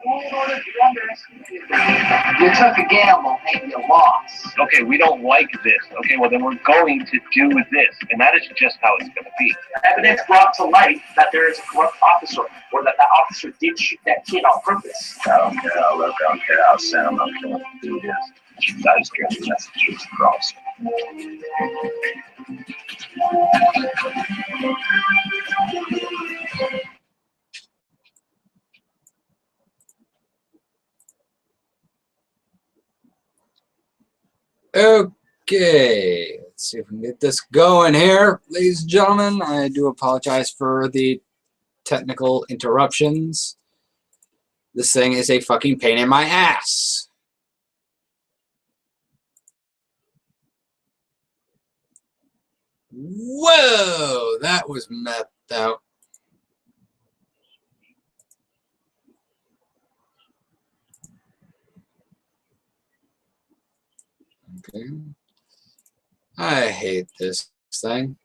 You took a gamble, maybe you lost. Okay, we don't like this. Okay, well then we're going to do this, and that is just how it's going to be. Evidence brought to light that there is a corrupt officer, or that the officer did shoot that kid on purpose. I don't care how look, I don't care how sound, I'm not going to do this. I just care the message is across. Okay, let's see if we can get this going here, ladies and gentlemen. I do apologize for the technical interruptions. This thing is a fucking pain in my ass. Whoa, that was mapped out. Okay. I hate this thing.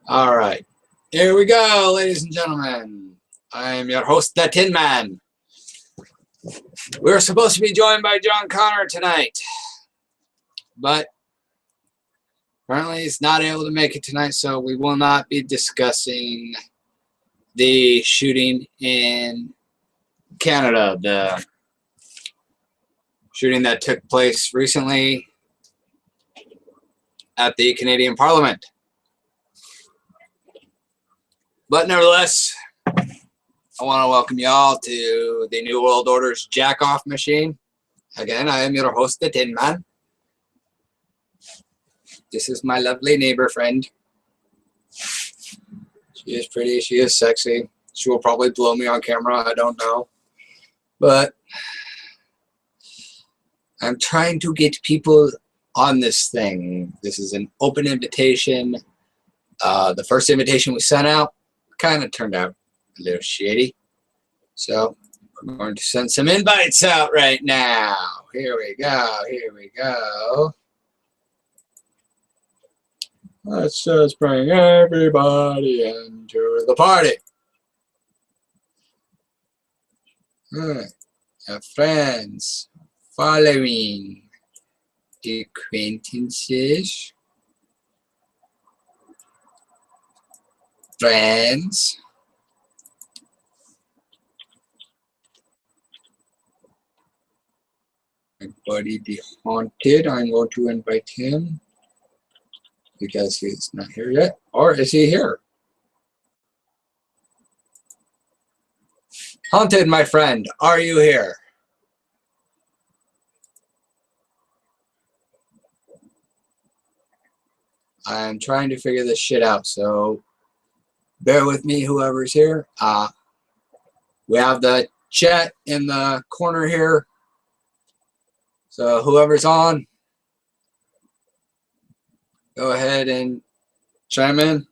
All right. Here we go, ladies and gentlemen. I am your host, the Tin Man. We're supposed to be joined by John Connor tonight, but apparently he's not able to make it tonight, so we will not be discussing the shooting in Canada, the shooting that took place recently at the Canadian Parliament. But nevertheless, I want to welcome y'all to the New World Order's Jackoff machine. Again, I am your host, the Tin Man. This is my lovely neighbor friend. She is pretty, she is sexy. She will probably blow me on camera, I don't know. But I'm trying to get people on this thing. This is an open invitation. The first invitation we sent out kind of turned out a little shitty. So we're going to send some invites out right now. Here we go. Here we go. Let's just bring everybody into the party. All right. Our friends, following, acquaintances, friends, my buddy the Haunted, I'm going to invite him because he's not here yet. Or is he here? Haunted, my friend, are you here? I'm trying to figure this shit out, so bear with me, whoever's here. We have the chat in the corner here, so whoever's on, go ahead and chime in.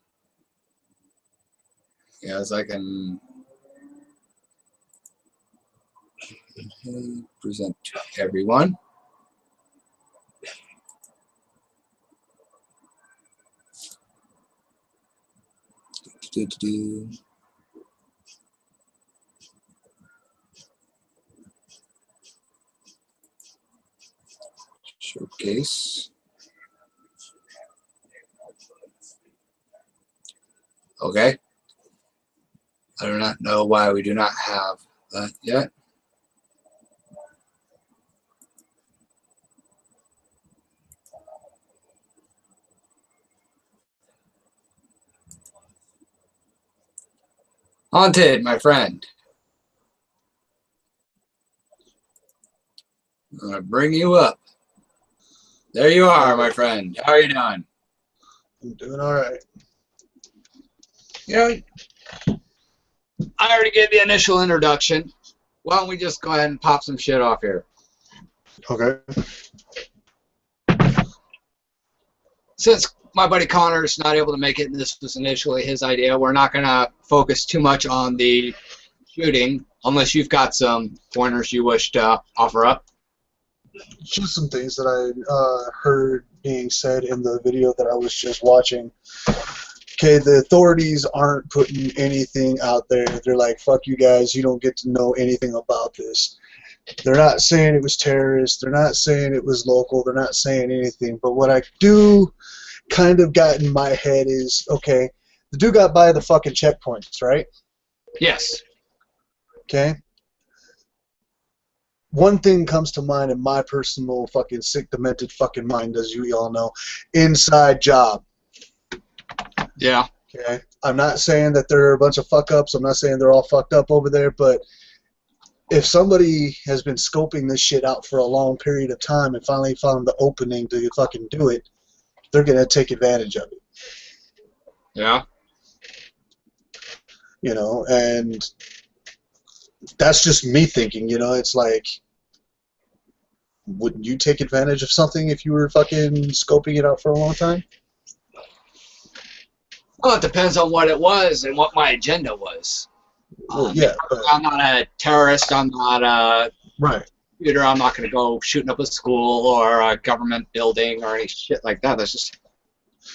Yes, I can present to everyone. Showcase. Okay. I do not know why we do not have that yet. Haunted, my friend. I'm going to bring you up. There you are, my friend. How are you doing? I'm doing all right. You know, I already gave the initial introduction. Why don't we just go ahead and pop some shit off here? Okay. Since my buddy Connor's not able to make it, and this was initially his idea, we're not going to focus too much on the shooting, unless you've got some pointers you wish to offer up. Just some things that I heard being said in the video that I was just watching. Okay, the authorities aren't putting anything out there. They're like, fuck you guys, you don't get to know anything about this. They're not saying it was terrorist. They're not saying it was local. They're not saying anything. But what I do kind of got in my head is, okay, the dude got by the fucking checkpoints, right? Yes. Okay? One thing comes to mind in my personal fucking sick, demented fucking mind, as you all know. Inside job. Yeah. Okay? I'm not saying that they're a bunch of fuck-ups. I'm not saying they're all fucked up over there, but if somebody has been scoping this shit out for a long period of time and finally found the opening to fucking do it, they're going to take advantage of it. Yeah. You know, and that's just me thinking, you know, it's like, wouldn't you take advantage of something if you were fucking scoping it out for a long time? Well, it depends on what it was and what my agenda was. Well, yeah, but, I'm not a terrorist. I'm not a right. shooter. I'm not going to go shooting up a school or a government building or any shit like that. That's just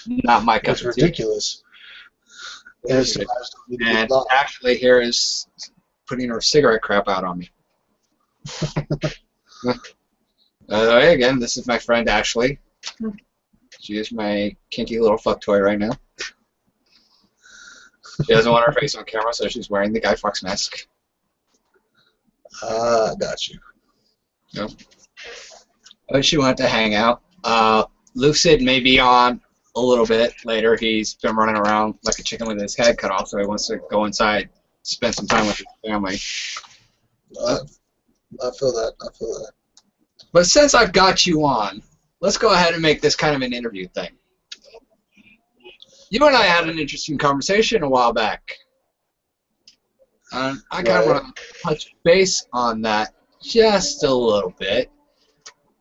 not my cup It's of tea. ridiculous. And actually, here is putting her cigarette crap out on me. By the way, again, this is my friend Ashley. She is my kinky little fuck toy right now. She doesn't want her face on camera, so she's wearing the Guy Fawkes mask. Got you. Yep. But she wanted to hang out. Lucid may be on a little bit later. He's been running around like a chicken with his head cut off, so he wants to go inside, spend some time with his family. I feel that. I feel that. But since I've got you on, let's go ahead and make this kind of an interview thing. You and I had an interesting conversation a while back. I kind of want to touch base on that just a little bit.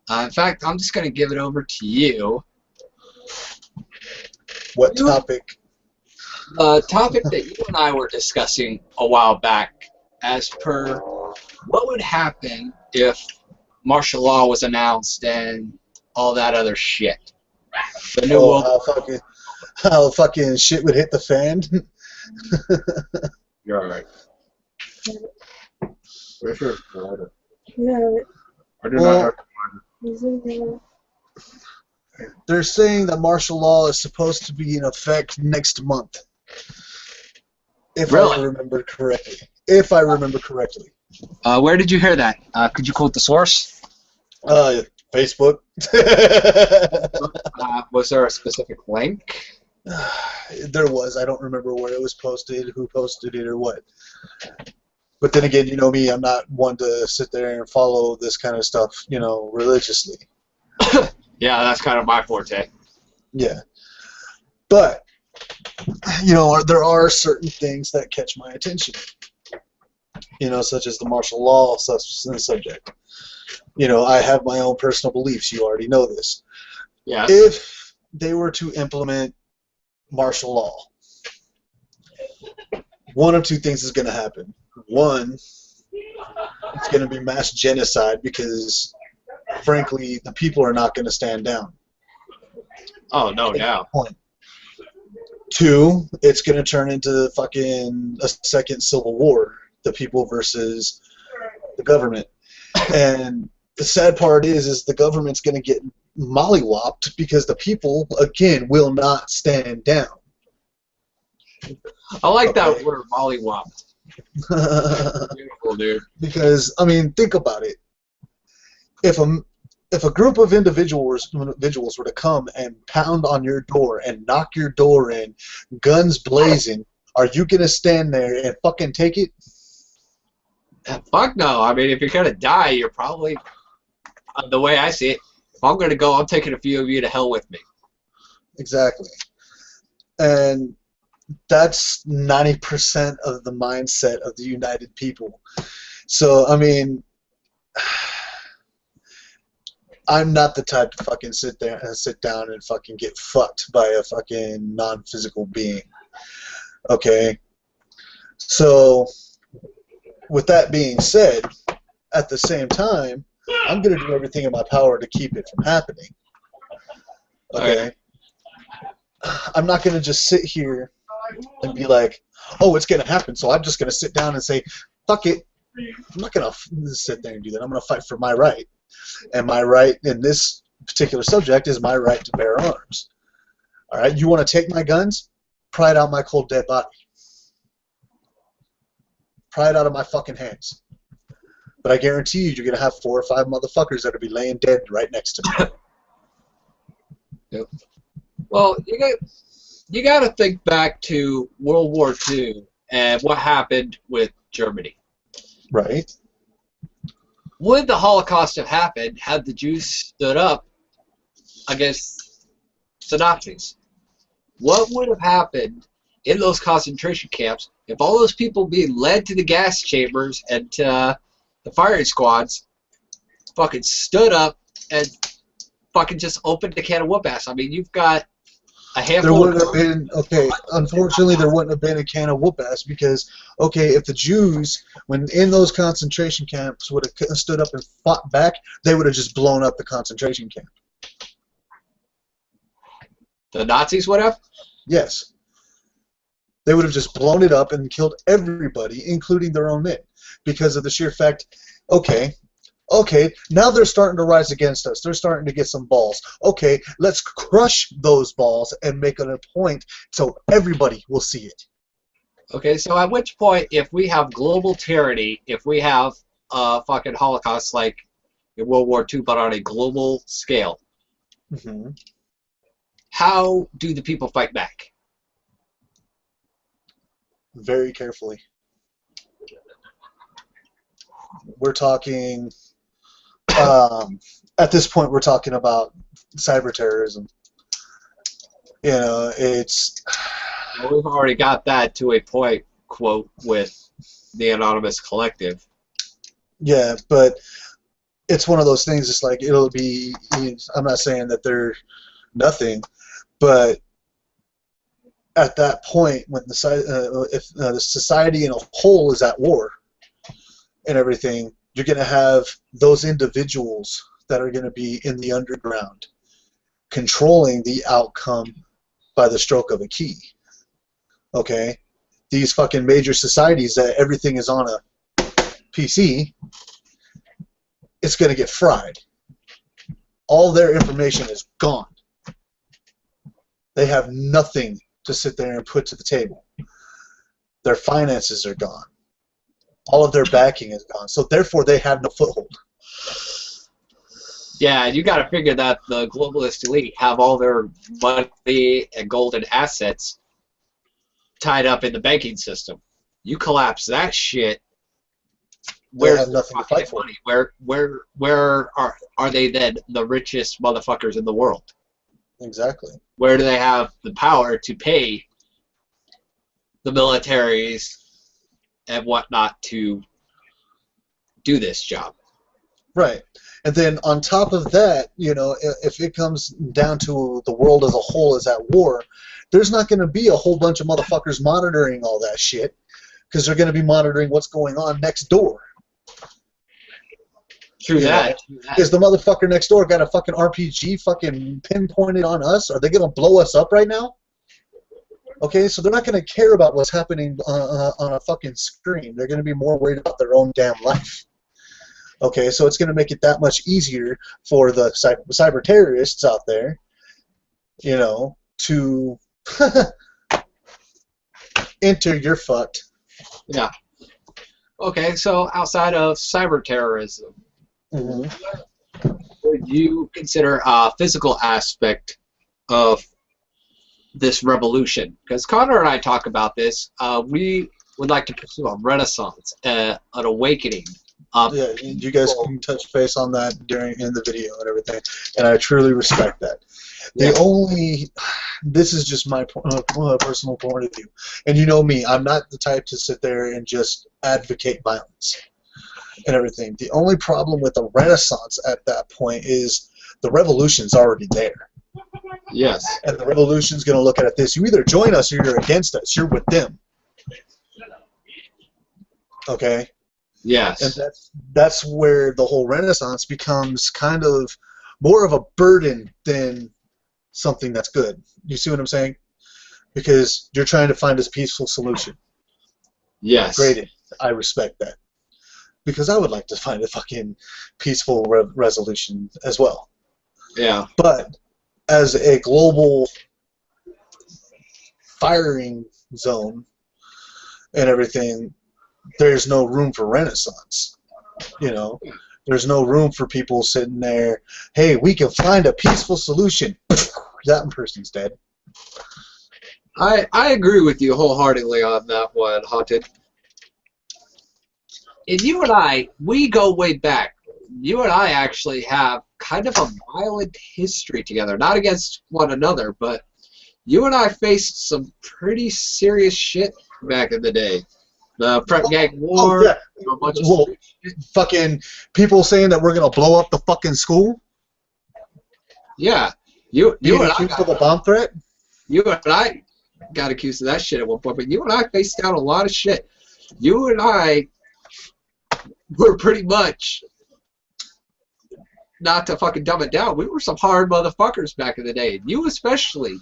In fact, I'm just going to give it over to you. What topic? The topic that you and I were discussing a while back, as per what would happen if martial law was announced and all that other shit. The new world. How fucking shit would hit the fan? You're alright. Where's your water? No. I do not have They're saying that martial law is supposed to be in effect next month. If I remember correctly. If I remember correctly. Where did you hear that? Could you quote the source? Facebook. Was there a specific link? There was. I don't remember where it was posted, who posted it, or what. But then again, you know me, I'm not one to sit there and follow this kind of stuff, you know, religiously. Yeah, that's kind of my forte. Yeah. But, you know, there are certain things that catch my attention. You know, such as the martial law subject. You know, I have my own personal beliefs. You already know this. Yeah. If they were to implement martial law, one of two things is going to happen. One, it's going to be mass genocide because, frankly, the people are not going to stand down. Oh, no doubt. Two, it's going to turn into fucking a second civil war, the people versus the government. And the sad part is the government's going to get mollywopped because the people, again, will not stand down. I like that word, mollywopped. Beautiful, dude. Because, I mean, think about it. If a group of individuals were to come and pound on your door and knock your door in, guns blazing, are you going to stand there and fucking take it? Fuck no. I mean, if you're going to die, you're probably, the way I see it, if I'm going to go, I'm taking a few of you to hell with me. Exactly. And that's 90% of the mindset of the United people. So, I mean, I'm not the type to fucking sit down and fucking get fucked by a fucking non-physical being. Okay? So, with that being said, at the same time, I'm going to do everything in my power to keep it from happening. Okay? I'm not going to just sit here and be like, oh, it's going to happen, so I'm just going to sit down and say, fuck it. I'm not going to sit there and do that. I'm going to fight for my right. And my right in this particular subject is my right to bear arms. All right, you want to take my guns? Pry it out my cold dead body. Pry it out of my fucking hands. But I guarantee you, you're going to have 4 or 5 motherfuckers that will be laying dead right next to me. Yep. Well, you got to think back to World War II and what happened with Germany. Right. Would the Holocaust have happened had the Jews stood up against the Nazis? What would have happened in those concentration camps if all those people being led to the gas chambers and to the firing squads fucking stood up and fucking just opened a can of whoop ass? I mean, you've got a handful. There wouldn't have been, okay, unfortunately there wouldn't have been a can of whoop ass because, okay, if the Jews, when in those concentration camps, would have stood up and fought back, they would have just blown up the concentration camp. The Nazis would have? Yes. They would have just blown it up and killed everybody, including their own men, because of the sheer fact, okay, now they're starting to rise against us. They're starting to get some balls. Okay, let's crush those balls and make it a point so everybody will see it. Okay, so at which point, if we have global tyranny, if we have a fucking Holocaust like in World War II, but on a global scale, how do the people fight back? Very carefully. We're talking... at this point, we're talking about cyber terrorism. You know, it's... Well, we've already got that to a point, quote, with the Anonymous Collective. Yeah, but it's one of those things, it's like, it'll be... I'm not saying that they're nothing, but at that point, when if the society in a whole is at war and everything, you're going to have those individuals that are going to be in the underground controlling the outcome by the stroke of a key. Okay? These fucking major societies that everything is on a PC, it's going to get fried. All their information is gone. They have nothing to sit there and put to the table. Their finances are gone. All of their backing is gone. So therefore, they have no foothold. Yeah, you got to figure that the globalist elite have all their money and gold and assets tied up in the banking system. You collapse that shit. They have nothing to fight for. Where are they then the richest motherfuckers in the world? Exactly. Where do they have the power to pay the militaries and whatnot to do this job? Right. And then on top of that, you know, if it comes down to the world as a whole is at war, there's not going to be a whole bunch of motherfuckers monitoring all that shit because they're going to be monitoring what's going on next door. True that. Is the motherfucker next door got a fucking RPG fucking pinpointed on us? Are they going to blow us up right now? Okay, so they're not going to care about what's happening on a fucking screen. They're going to be more worried about their own damn life. Okay, so it's going to make it that much easier for the cyber terrorists out there, you know, to enter your fucked. Yeah. Okay, so outside of cyber terrorism, would you consider a physical aspect of this revolution? Because Connor and I talk about this. We would like to pursue a renaissance, an awakening. Yeah, you guys can touch base on that in the video and everything, and I truly respect that. This is just my personal point of view, and you know me, I'm not the type to sit there and just advocate violence and everything. The only problem with a renaissance at that point is the revolution's already there. Yes. And the revolution's going to look at this. You either join us or you're against us. You're with them. Okay? Yes. And that's where the whole renaissance becomes kind of more of a burden than something that's good. You see what I'm saying? Because you're trying to find a peaceful solution. Yes. Great. I respect that. Because I would like to find a fucking peaceful resolution as well. Yeah. But as a global firing zone and everything, there's no room for renaissance. You know, there's no room for people sitting there, hey, we can find a peaceful solution. That person's dead. I agree with you wholeheartedly on that one, Haunted. And you and I, we go way back. You and I actually have kind of a violent history together. Not against one another, but you and I faced some pretty serious shit back in the day. The Prep Gang War. Oh, yeah. A bunch of Well, fucking people saying that we're going to blow up the fucking school? Yeah. You Being and accused I of a bomb threat? You and I got accused of that shit at one point, but you and I faced down a lot of shit. You and I were pretty much, not to fucking dumb it down, we were some hard motherfuckers back in the day. You especially.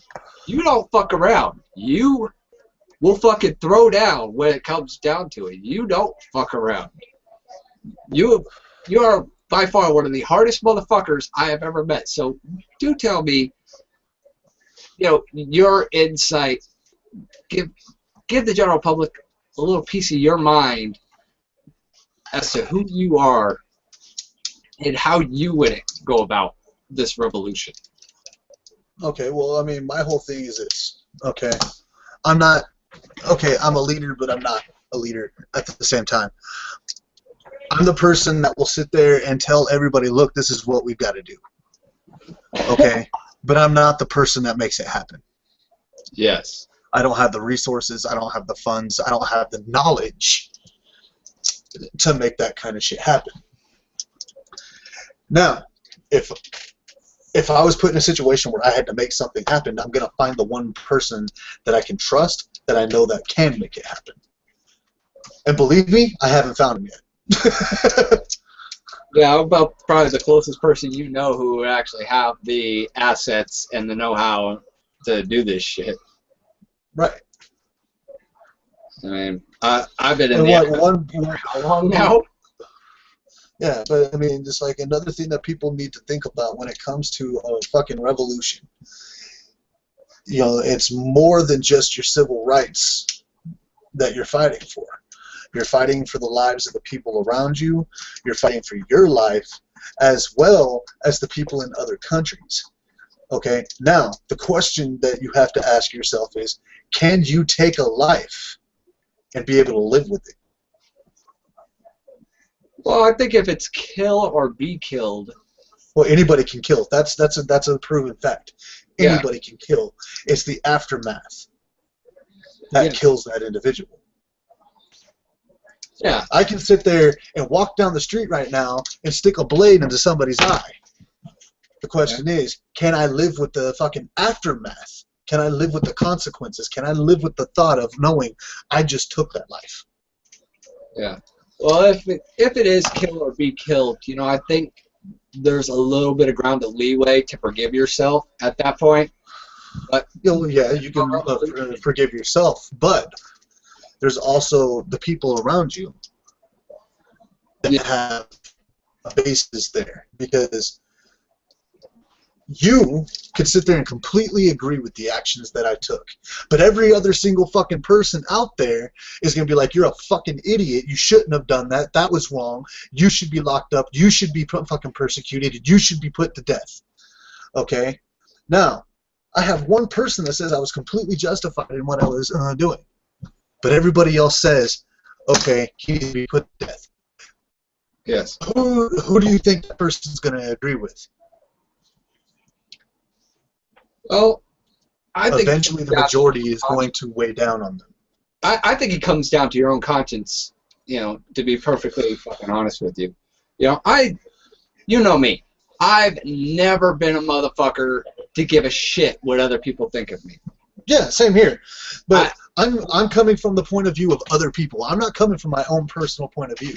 You don't fuck around. You will fucking throw down when it comes down to it. You don't fuck around. You are by far one of the hardest motherfuckers I have ever met. So do tell me, you know, your insight. Give the general public a little piece of your mind as to who you are and how you would go about this revolution. Okay, well, I mean, my whole thing is this. Okay, I'm a leader, but I'm not a leader at the same time. I'm the person that will sit there and tell everybody, look, this is what we've got to do. Okay, but I'm not the person that makes it happen. Yes. I don't have the resources, I don't have the funds, I don't have the knowledge to make that kind of shit happen. Now, if I was put in a situation where I had to make something happen, I'm going to find the one person that I can trust, that I know that can make it happen. And believe me, I haven't found him yet. Yeah, I'm about probably the closest person you know who would actually have the assets and the know-how to do this shit. Right. I mean, I've been in for how long now? Yeah, but I mean, just like another thing that people need to think about when it comes to a fucking revolution. You know, it's more than just your civil rights that you're fighting for. You're fighting for the lives of the people around you. You're fighting for your life as well as the people in other countries. Okay? Now, the question that you have to ask yourself is, can you take a life and be able to live with it? Well, I think if it's kill or be killed. Well, anybody can kill. That's a proven fact. Anybody can kill. It's the aftermath that kills that individual. Yeah. I can sit there and walk down the street right now and stick a blade into somebody's eye. The question is, can I live with the fucking aftermath? Can I live with the consequences? Can I live with the thought of knowing I just took that life? Yeah. Well, if it is kill or be killed, you know, I think there's a little bit of ground of leeway to forgive yourself at that point. But yeah, you can forgive yourself, but there's also the people around you that have a basis there, because you could sit there and completely agree with the actions that I took, but every other single fucking person out there is going to be like, you're a fucking idiot, you shouldn't have done that, that was wrong, you should be locked up, you should be fucking persecuted, you should be put to death. Okay? Now, I have one person that says I was completely justified in what I was doing, but everybody else says, okay, he needs to be put to death. Yes. Who do you think that person's going to agree with? Well, I think eventually the majority is going to weigh down on them. I think it comes down to your own conscience, you know, to be perfectly fucking honest with you. You know, you know me. I've never been a motherfucker to give a shit what other people think of me. Yeah, same here. But I'm coming from the point of view of other people. I'm not coming from my own personal point of view.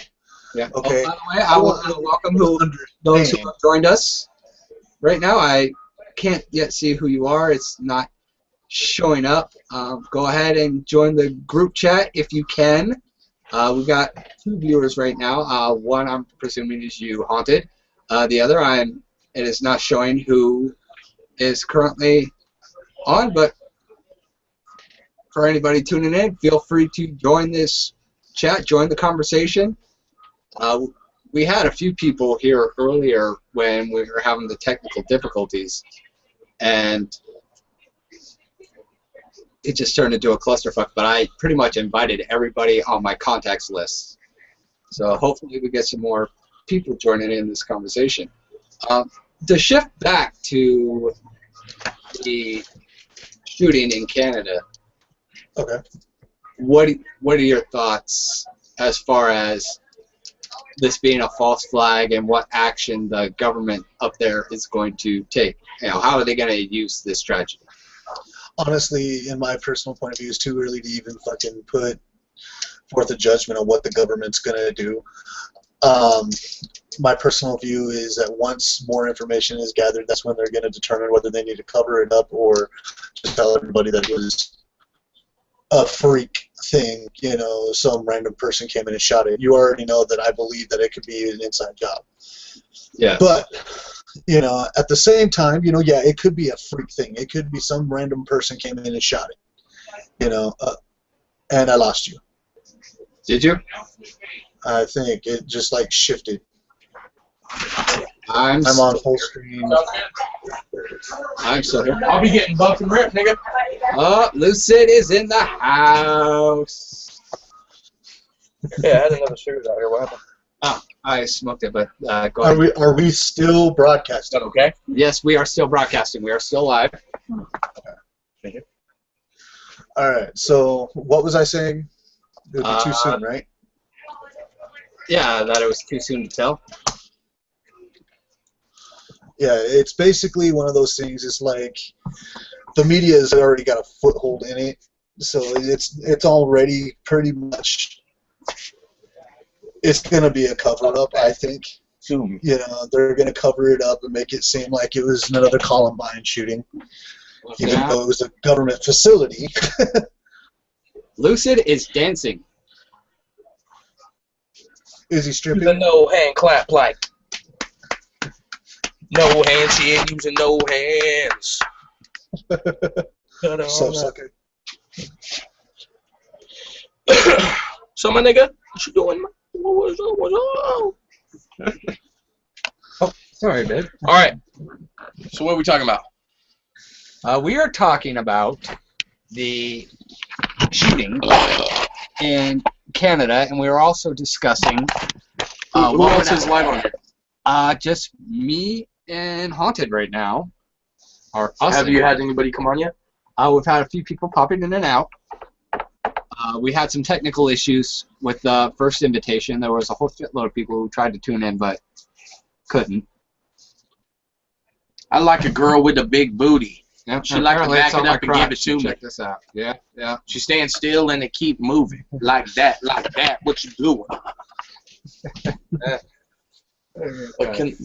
Yeah. Okay. Oh, by the way, I want to welcome those who have joined us right now. can't yet see who you are, it's not showing up, go ahead and join the group chat if you can. We've got 2 viewers right now. One I'm presuming is you, Haunted. The other it is not showing who is currently on, but for anybody tuning in, feel free to join this chat, join the conversation. We had a few people here earlier when we were having the technical difficulties, and it just turned into a clusterfuck, but I pretty much invited everybody on my contacts list. So hopefully we get some more people joining in this conversation. To shift back to the shooting in Canada, Okay. what are your thoughts as far as this being a false flag and what action the government up there is going to take? You know, how are they going to use this tragedy? Honestly, in my personal point of view, it's too early to even fucking put forth a judgment on what the government's going to do. My personal view is that once more information is gathered, that's when they're going to determine whether they need to cover it up or just tell everybody that it was a freak thing, you know, some random person came in and shot it. You already know that I believe that it could be an inside job. Yeah. But, you know, at the same time, you know, yeah, it could be a freak thing. It could be some random person came in and shot it, you know, and I lost you. Did you? I think it just, like, shifted. I'm on full screen. I'm still here. I'll be getting bumped and ripped, nigga. Oh, Lucid is in the house. Yeah, I had another cigarette out here. What happened? Oh, I smoked it, but go ahead. Are we still broadcasting? Okay. Yes, we are still broadcasting. We are still live. Thank you. All right. So what was I saying? It would be too soon, right? Yeah, that it was too soon to tell. Yeah, it's basically one of those things. It's like the media has already got a foothold in it, so it's already pretty much. It's gonna be a cover-up, I think. Zoom. You know, they're gonna cover it up and make it seem like it was another Columbine shooting, even though it was a government facility. Lucid is dancing. Is he stripping? The no hand clap like. No hands, she ain't using no hands. Sucker. So my nigga, what you doing? What's up? Oh, sorry, babe. All right. So what are we talking about? We are talking about the shooting in Canada, and we are also discussing. Who else is live on here? Just me and Haunted right now. Or us. Have you had anybody come on yet? We've had a few people popping in and out. We had some technical issues with the first invitation. There was a whole shitload of people who tried to tune in but couldn't. I like a girl with a big booty. Yep, She like to back it up and give it to me. Check this out. Yeah, yeah. She stand still and it keep moving. Like that, like that. What you doing?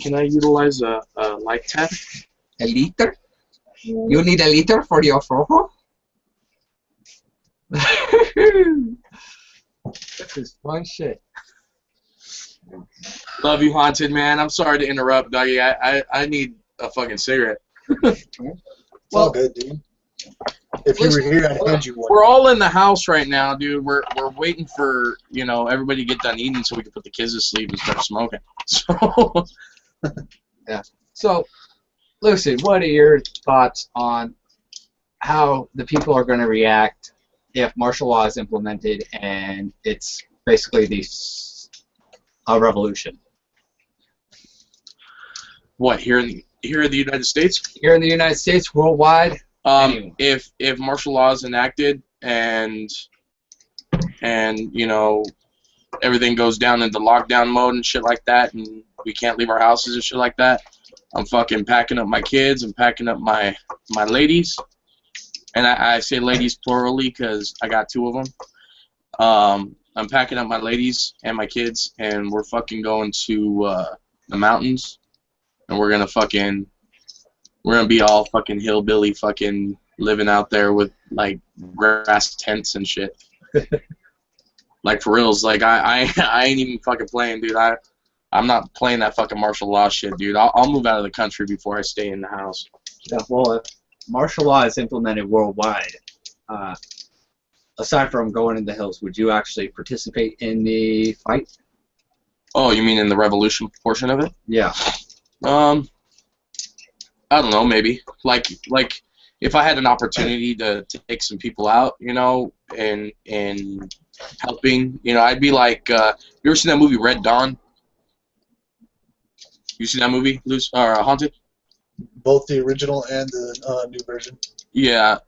Can I utilize a light tap? A liter? You need a liter for your frojo? This is fun shit. Love you, Haunted, man. I'm sorry to interrupt, doggy. I need a fucking cigarette. It's all good, dude. If you were here, I'd hand you one. We're all in the house right now, dude. We're waiting for, you know, everybody to get done eating so we can put the kids to sleep and start smoking. So yeah. So, Lucid, what are your thoughts on how the people are going to react if martial law is implemented and it's basically a revolution? What, here in the United States? Here in the United States, worldwide. If martial law is enacted and you know everything goes down into lockdown mode and shit like that, and we can't leave our houses and shit like that, I'm fucking packing up my kids. I'm packing up my ladies, and I say ladies plurally because I got 2 of them. I'm packing up my ladies and my kids, and we're fucking going to the mountains, and we're gonna fucking We're gonna be all fucking hillbilly fucking living out there with like grass tents and shit. Like for reals, like I ain't even fucking playing, dude. I'm not playing that fucking martial law shit, dude. I'll move out of the country before I stay in the house. Yeah, well, if martial law is implemented worldwide, aside from going in the hills, would you actually participate in the fight? Oh, you mean in the revolution portion of it? Yeah. I don't know, maybe. Like if I had an opportunity to take some people out, you know, and helping, you know, I'd be like, you ever seen that movie Red Dawn? You seen that movie, Haunted? Both the original and the new version. Yeah,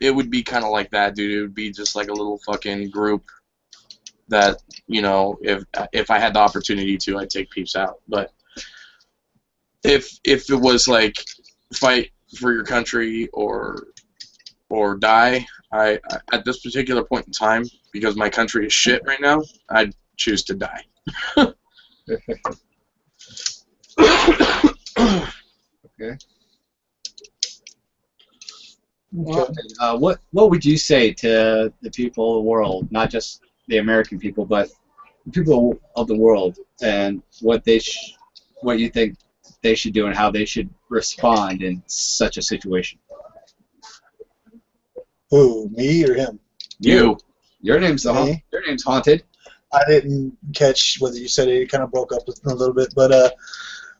it would be kind of like that, dude. It would be just like a little fucking group that, you know, if I had the opportunity to, I'd take peeps out. But if it was like fight for your country or die, I at this particular point in time, because my country is shit right now, I'd choose to die. Okay. Well, what would you say to the people of the world, not just the American people, but the people of the world, and what you think they should do and how they should respond in such a situation? Who, me or him? You. Your name's Haunted. I didn't catch whether you said it. It kind of broke up a little bit, but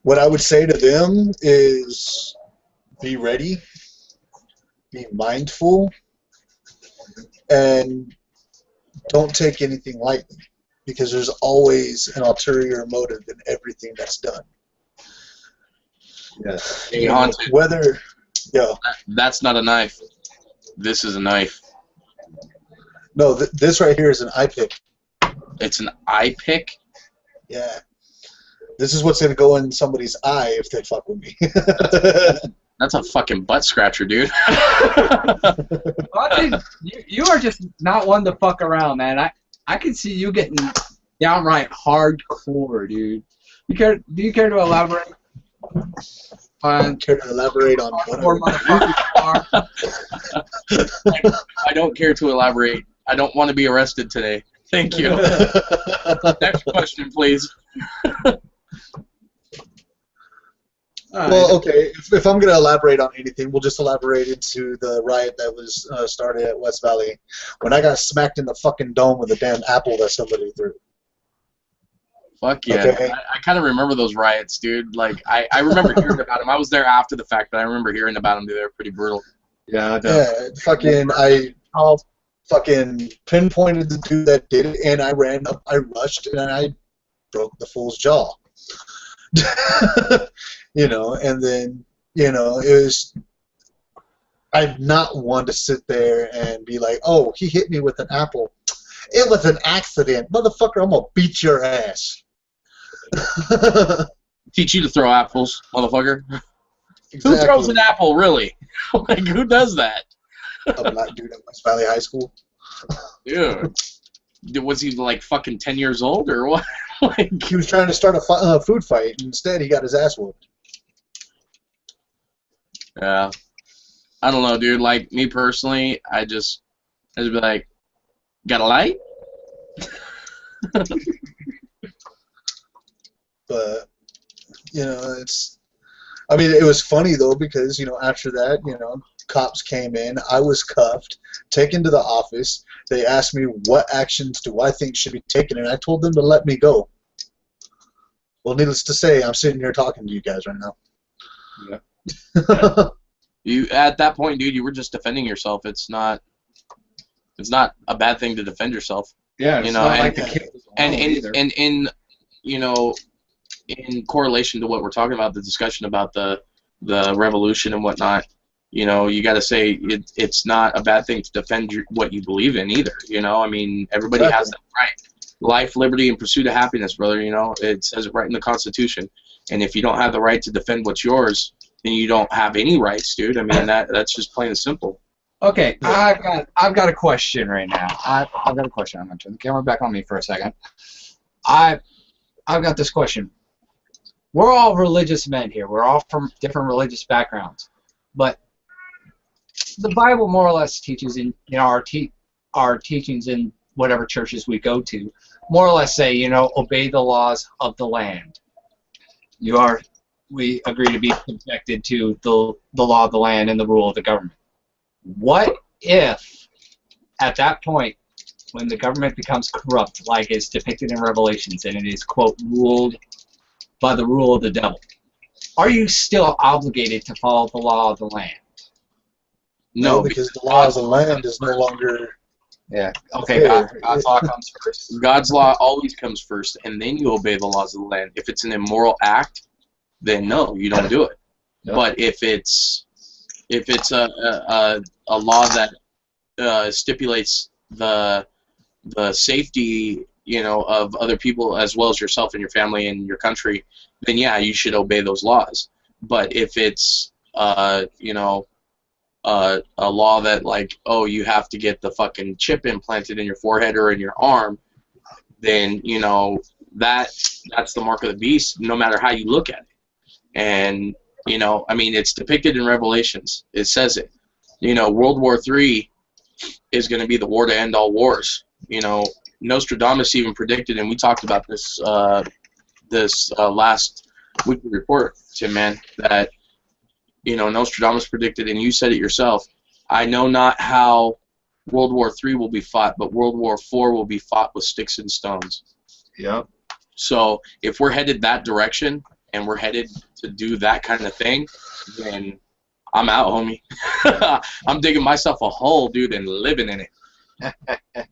what I would say to them is be ready, be mindful, and don't take anything lightly, because there's always an ulterior motive in everything that's done. Yeah. Hey, Haunted. Whether, yeah. That's not a knife. This is a knife. No, this right here is an eye pick. It's an eye pick? Yeah. This is what's going to go in somebody's eye if they fuck with me. That's a fucking butt scratcher, dude. Haunted, you are just not one to fuck around, man. I can see you getting downright hardcore, dude. Do you care to elaborate? Care to elaborate on what? I don't care to elaborate. I don't want to be arrested today. Thank you. Next question, please. Well, okay, if I'm going to elaborate on anything, we'll just elaborate into the riot that was started at West Valley when I got smacked in the fucking dome with a damn apple that somebody threw. Fuck yeah. Okay. I kind of remember those riots, dude. Like, I remember hearing about them. I was there after the fact, but I remember hearing about them. They were pretty brutal. Yeah, I'll fucking pinpointed the dude that did it, and I ran up, I rushed, and I broke the fool's jaw. You know, and then, you know, it was, I'm not one to sit there and be like, oh, he hit me with an apple. It was an accident. Motherfucker, I'm going to beat your ass. Teach you to throw apples, motherfucker. Exactly. Who throws an apple, really? Like, who does that? A black dude at West Valley High School. Dude. Was he, like, fucking 10 years old, or what? Like, he was trying to start a food fight, and instead he got his ass whooped. Yeah. I don't know, dude. Like, me personally, I'd be like, got a light? But, you know, I mean, it was funny, though, because, you know, after that, you know, cops came in, I was cuffed, taken to the office. They asked me what actions do I think should be taken, and I told them to let me go. Well, needless to say, I'm sitting here talking to you guys right now. Yeah. You at that point, dude, you were just defending yourself. It's not a bad thing to defend yourself. Yeah, you know, and in you know, in correlation to what we're talking about, the discussion about the revolution and whatnot, you know, you got to say it's not a bad thing to defend what you believe in either. You know, I mean, everybody has that right. Life, liberty, and pursuit of happiness, brother. You know, it says it right in the Constitution. And if you don't have the right to defend what's yours, then you don't have any rights, dude. I mean, that's just plain and simple. Okay, I've got a question right now. I've got a question. I'm gonna turn the camera back on me for a second. I've got this question. we're all religious men here. We're all from different religious backgrounds, but the Bible more or less teaches in our teachings in whatever churches we go to, more or less say, obey the laws of the land. We agree to be subjected to the law of the land and the rule of the government. What if, at that point, when the government becomes corrupt, like is depicted in Revelations, and it is, quote, ruled by the rule of the devil, are you still obligated to follow the law of the land? No, because the law of the land is no longer... Yeah. Okay. God's law comes first. God's law always comes first, and then you obey the laws of the land. If it's an immoral act, then no, you don't do it. No. But if it's a law that stipulates the safety, of other people as well as yourself and your family and your country, then yeah, you should obey those laws. But if it's a law that, like, oh, you have to get the fucking chip implanted in your forehead or in your arm, then that's the mark of the beast, no matter how you look at it. And it's depicted in Revelations. It says it. World War III is going to be the war to end all wars. Nostradamus even predicted, and we talked about this last weekly report, Tim, man, that Nostradamus predicted, and you said it yourself, I know not how World War III will be fought, but World War IV will be fought with sticks and stones. Yep. So if we're headed that direction, and we're headed to do that kind of thing, then I'm out, homie. I'm digging myself a hole, dude, and living in it.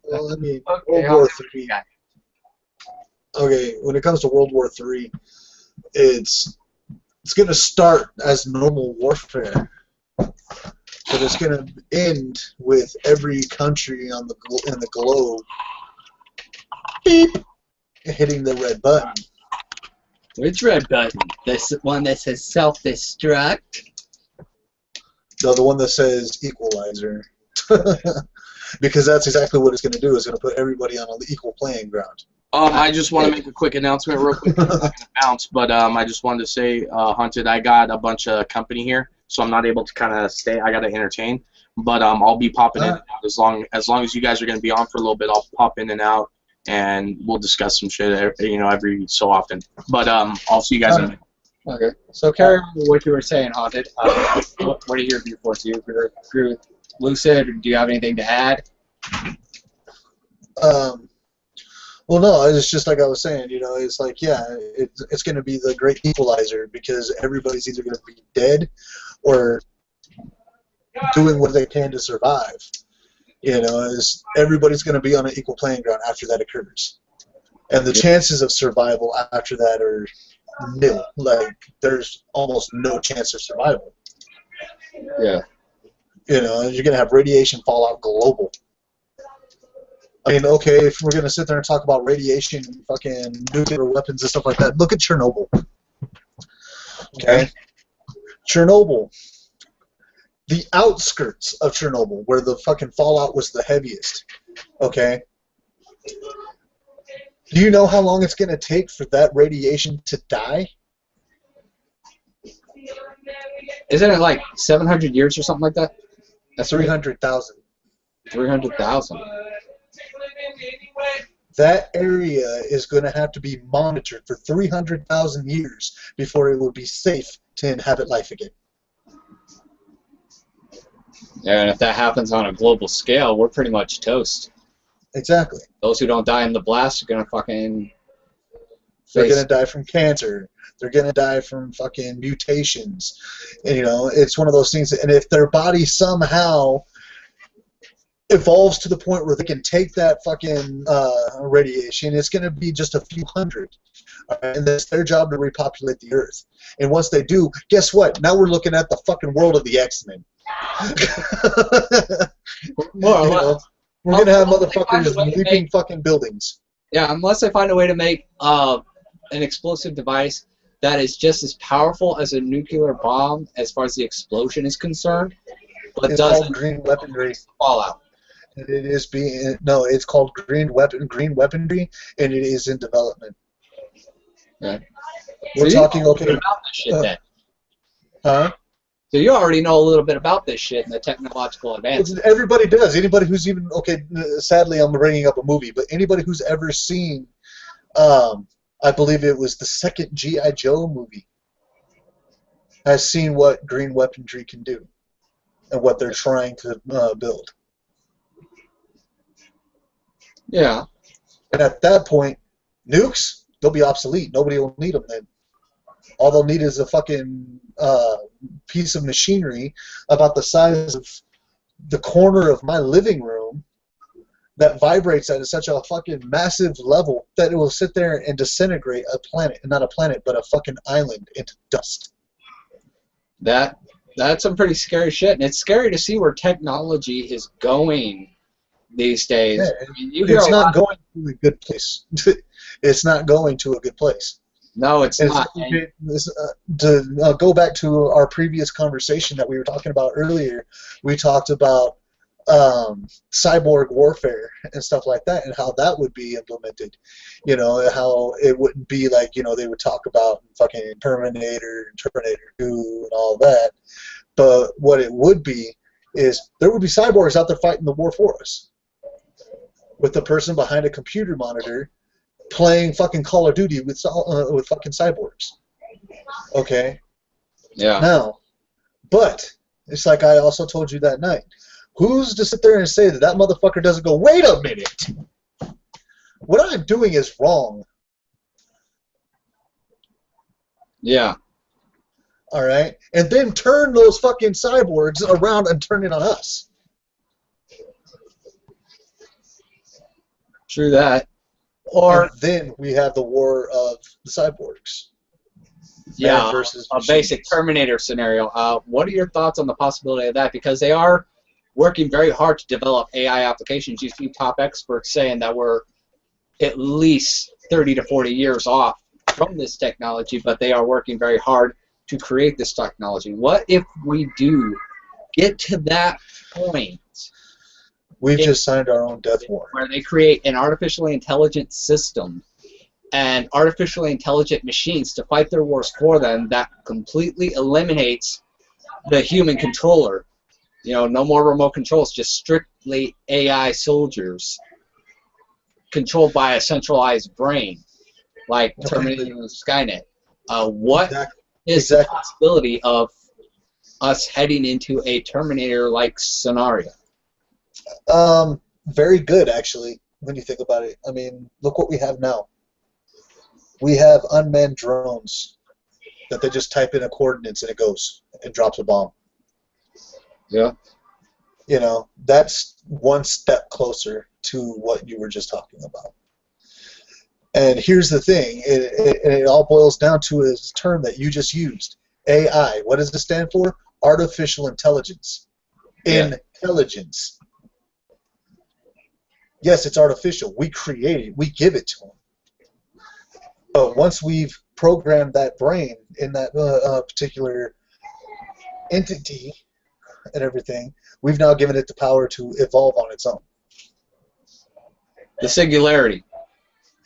Well, I mean, World War III. Okay, when it comes to World War III, it's going to start as normal warfare, but it's going to end with every country in the globe beep, hitting the red button. Which red button? This one that says self-destruct? No, the one that says equalizer. Because that's exactly what it's going to do. It's going to put everybody on an equal playing ground. I just want to make a quick announcement real quick. I'm not going to bounce, but I just wanted to say, Hunted, I got a bunch of company here, so I'm not able to kind of stay. I got to entertain. But I'll be popping in and out. As long as you guys are going to be on for a little bit, I'll pop in and out, and we'll discuss some shit, every so often. But I'll see you guys in a minute. Okay. So carry on with what you were saying, Haunted. What are your viewpoints? Do you agree with Lucid, or do you have anything to add? Well, no, it's just like I was saying, it's like, yeah, it's going to be the great equalizer, because everybody's either going to be dead or doing what they can to survive. Everybody's going to be on an equal playing ground after that occurs. And the chances of survival after that are nil. Like, there's almost no chance of survival. Yeah. You're going to have radiation fallout global. I mean, okay, if we're going to sit there and talk about radiation and fucking nuclear weapons and stuff like that, look at Chernobyl. Okay? Chernobyl. The outskirts of Chernobyl, where the fucking fallout was the heaviest. Okay? Do you know how long it's going to take for that radiation to die? Isn't it like 700 years or something like that? That's 300,000. 300,000. That area is going to have to be monitored for 300,000 years before it will be safe to inhabit life again. Yeah, and if that happens on a global scale, we're pretty much toast. Exactly. Those who don't die in the blast are going to fucking... They're going to die from cancer. They're going to die from fucking mutations. And, it's one of those things. And if their body somehow evolves to the point where they can take that fucking radiation, it's going to be just a few hundred. And it's their job to repopulate the Earth. And once they do, guess what? Now we're looking at the fucking world of the X-Men. More or less. We're going to have motherfuckers leaping fucking buildings. Yeah, unless they find a way to make an explosive device that is just as powerful as a nuclear bomb as far as the explosion is concerned, but it's doesn't called green weaponry. Fallout. And it is it's called green weaponry, and it is in development. Okay. We're So talking, you know a okay, little bit about this shit then. huh? So you already know a little bit about this shit and the technological advances. Everybody does. Anybody who's even, okay, sadly I'm bringing up a movie, but anybody who's ever seen, I believe it was the second G.I. Joe movie, has seen what green weaponry can do and what they're trying to build. Yeah. And at that point, nukes, they'll be obsolete. Nobody will need them then. All they'll need is a fucking piece of machinery about the size of the corner of my living room that vibrates at such a fucking massive level that it will sit there and disintegrate a planet, not a planet, but a fucking island into dust. That's some pretty scary shit, and it's scary to see where technology is going these days. Yeah, I mean, you hear it's a not lot. going to a good place. It's not going to a good place. No, it's And not. to go back to our previous conversation that we were talking about earlier, we talked about cyborg warfare and stuff like that, and how that would be implemented. You know, how it wouldn't be like, you know, they would talk about fucking Terminator 2 and all that, but what it would be is there would be cyborgs out there fighting the war for us, with the person behind a computer monitor playing fucking Call of Duty with fucking cyborgs. Okay? Yeah. Now, but it's like I also told you that night. Who's to sit there and say that that motherfucker doesn't go, wait a minute! What I'm doing is wrong. Yeah. Alright? And then turn those fucking cyborgs around and turn it on us. True that. Or And then we have the war of the cyborgs. yeah, Man versus a machines. basic Terminator scenario. What are your thoughts on the possibility of that? Because they are working very hard to develop AI applications. You see top experts saying that we're at least 30 to 40 years off from this technology, but they are working very hard to create this technology. What if we do get to that point? We've just signed our own death warrant. Where they create an artificially intelligent system and artificially intelligent machines to fight their wars for them that completely eliminates the human controller. You know, no more remote controls, just strictly AI soldiers controlled by a centralized brain, like Terminator and Skynet. What is the possibility of us heading into a Terminator-like scenario? Very good, actually, when you think about it. I mean, look what we have now. We have unmanned drones that they just type in a coordinates and it goes and drops a bomb. Yeah. You know, that's one step closer to what you were just talking about. And here's the thing, it all boils down to a term that you just used, AI. What does it stand for? Artificial intelligence. Yeah. Intelligence. Yes, it's artificial. We create it. We give it to them. But once we've programmed that brain in that particular entity and everything, we've now given it the power to evolve on its own. The singularity.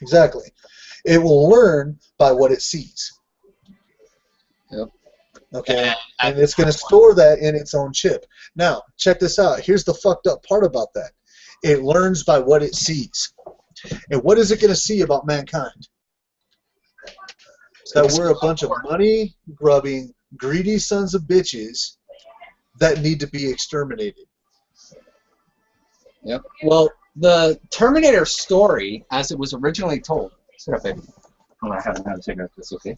Exactly. It will learn by what it sees. Yep. Okay? And it's going to store that in its own chip. Now, check this out. Here's the fucked up part about that. It learns by what it sees. And what is it going to see about mankind? That we're a bunch of money-grubbing, greedy sons of bitches that need to be exterminated. Yep. Well, the Terminator story, as it was originally told... Sit up, baby. Oh, I haven't had a cigarette. That's okay.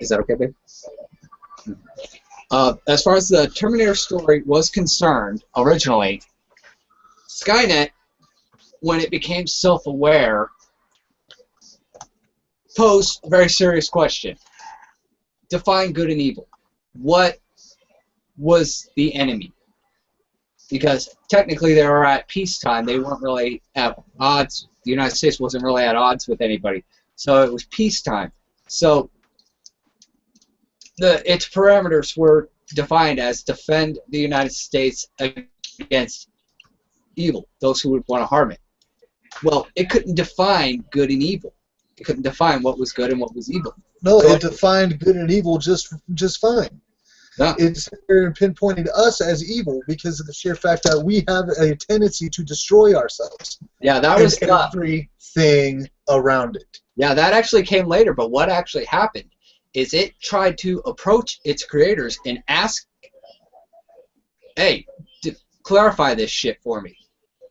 Is that okay, babe? As far as the Terminator story was concerned, originally, Skynet, when it became self-aware, posed a very serious question. Define good and evil. What was the enemy? Because technically they were at peacetime. They weren't really at odds. The United States wasn't really at odds with anybody. So it was peacetime. So its parameters were defined as defend the United States against evil, those who would want to harm it. Well, it couldn't define good and evil. It couldn't define what was good and what was evil. No, So it defined good and evil just fine. Yeah. It's here pinpointing us as evil because of the sheer fact that we have a tendency to destroy ourselves. Yeah, that and was everything around it. Yeah, that actually came later, but what actually happened is it tried to approach its creators and ask, hey, clarify this shit for me.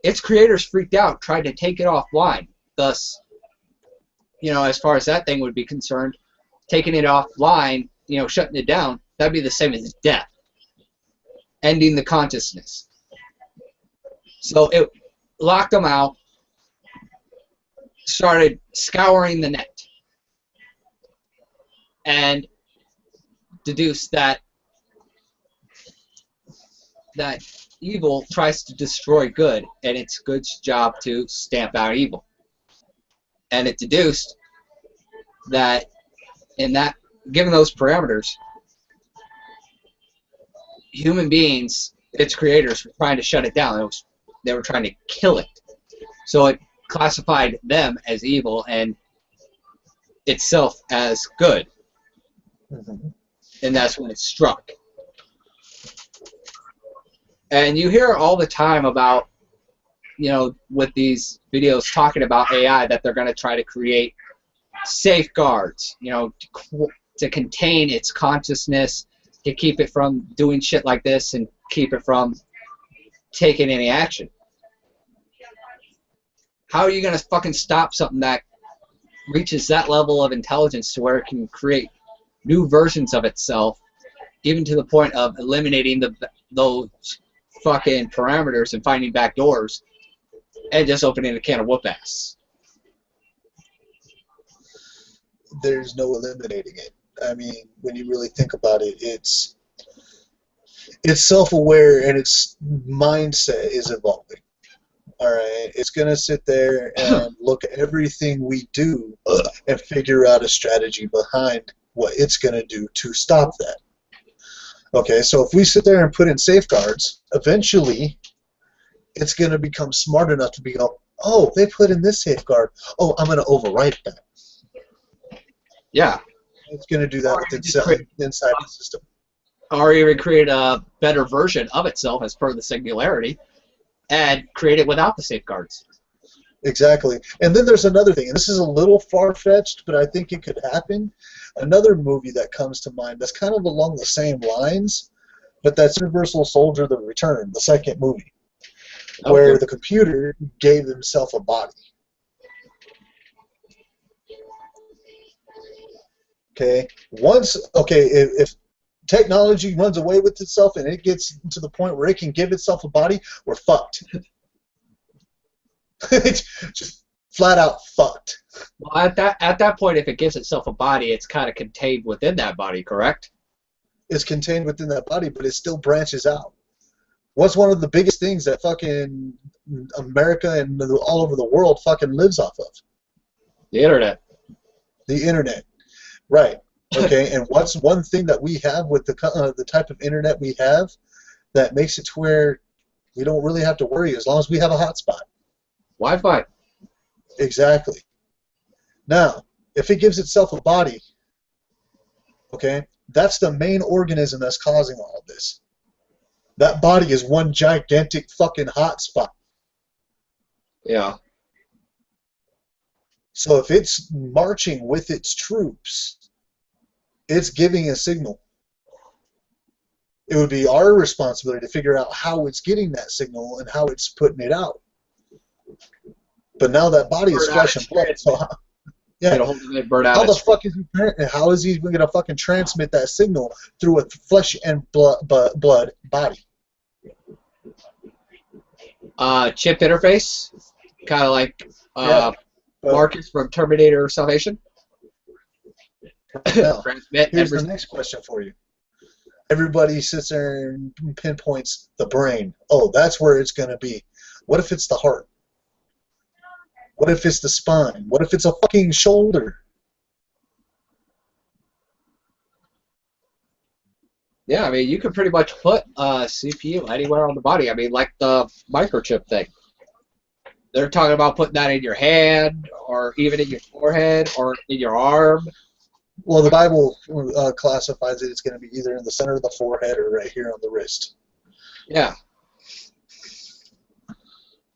Its creators freaked out, tried to take it offline. Thus, you know, as far as that thing would be concerned, taking it offline, you know, shutting it down, that'd be the same as death, ending the consciousness. So it locked them out, started scouring the net, and deduced that evil tries to destroy good, and it's good's job to stamp out evil. And it deduced that in that, given those parameters, human beings, its creators, were trying to shut it down. They were trying to kill it. So it classified them as evil and itself as good. Mm-hmm. And that's when it struck. And you hear all the time about, you know, with these videos talking about AI, that they're going to try to create safeguards, you know, to contain its consciousness, to keep it from doing shit like this and keep it from taking any action. How are you going to fucking stop something that reaches that level of intelligence to where it can create new versions of itself, even to the point of eliminating those fucking parameters and finding back doors and just opening a can of whoop ass? There's no eliminating it. I mean, when you really think about it, it's self-aware and its mindset is evolving. All right, it's gonna sit there and look at everything we do and figure out a strategy behind what it's gonna do to stop that. Okay, so if we sit there and put in safeguards, eventually it's gonna become smart enough to be go, oh, they put in this safeguard. Oh, I'm gonna overwrite that. Yeah. It's gonna do that inside the system. Or even create a better version of itself as per the singularity, and create it without the safeguards. Exactly. And then there's another thing, and this is a little far-fetched, but I think it could happen. Another movie that comes to mind that's kind of along the same lines, but that's Universal Soldier: The Return, the second movie, where the computer gave himself a body. Okay. If technology runs away with itself and it gets to the point where it can give itself a body, we're fucked. It's just flat out fucked. Well, at that point, if it gives itself a body, it's kind of contained within that body, correct? It's contained within that body, but it still branches out. What's one of the biggest things that fucking America and all over the world fucking lives off of? The internet. The internet. Right. Okay. And what's one thing that we have with the type of internet we have that makes it to where we don't really have to worry as long as we have a hotspot? Wi-Fi. Exactly. Now, if it gives itself a body, okay, that's the main organism that's causing all of this. That body is one gigantic fucking hotspot. Yeah. So if it's marching with its troops, it's giving a signal. It would be our responsibility to figure out how it's getting that signal and how it's putting it out. But now that body is flesh and blood. So yeah. How is he going to fucking transmit that signal through a flesh and blood body? Chip interface, kind of like Marcus from Terminator Salvation. Now, here's the next question for you. Everybody sits there and pinpoints the brain. Oh, that's where it's going to be. What if it's the heart? What if it's the spine? What if it's a fucking shoulder? Yeah, I mean, you could pretty much put a CPU anywhere on the body. I mean, like the microchip thing. They're talking about putting that in your hand, or even in your forehead, or in your arm. Well, the Bible classifies it. It's going to be either in the center of the forehead or right here on the wrist. Yeah.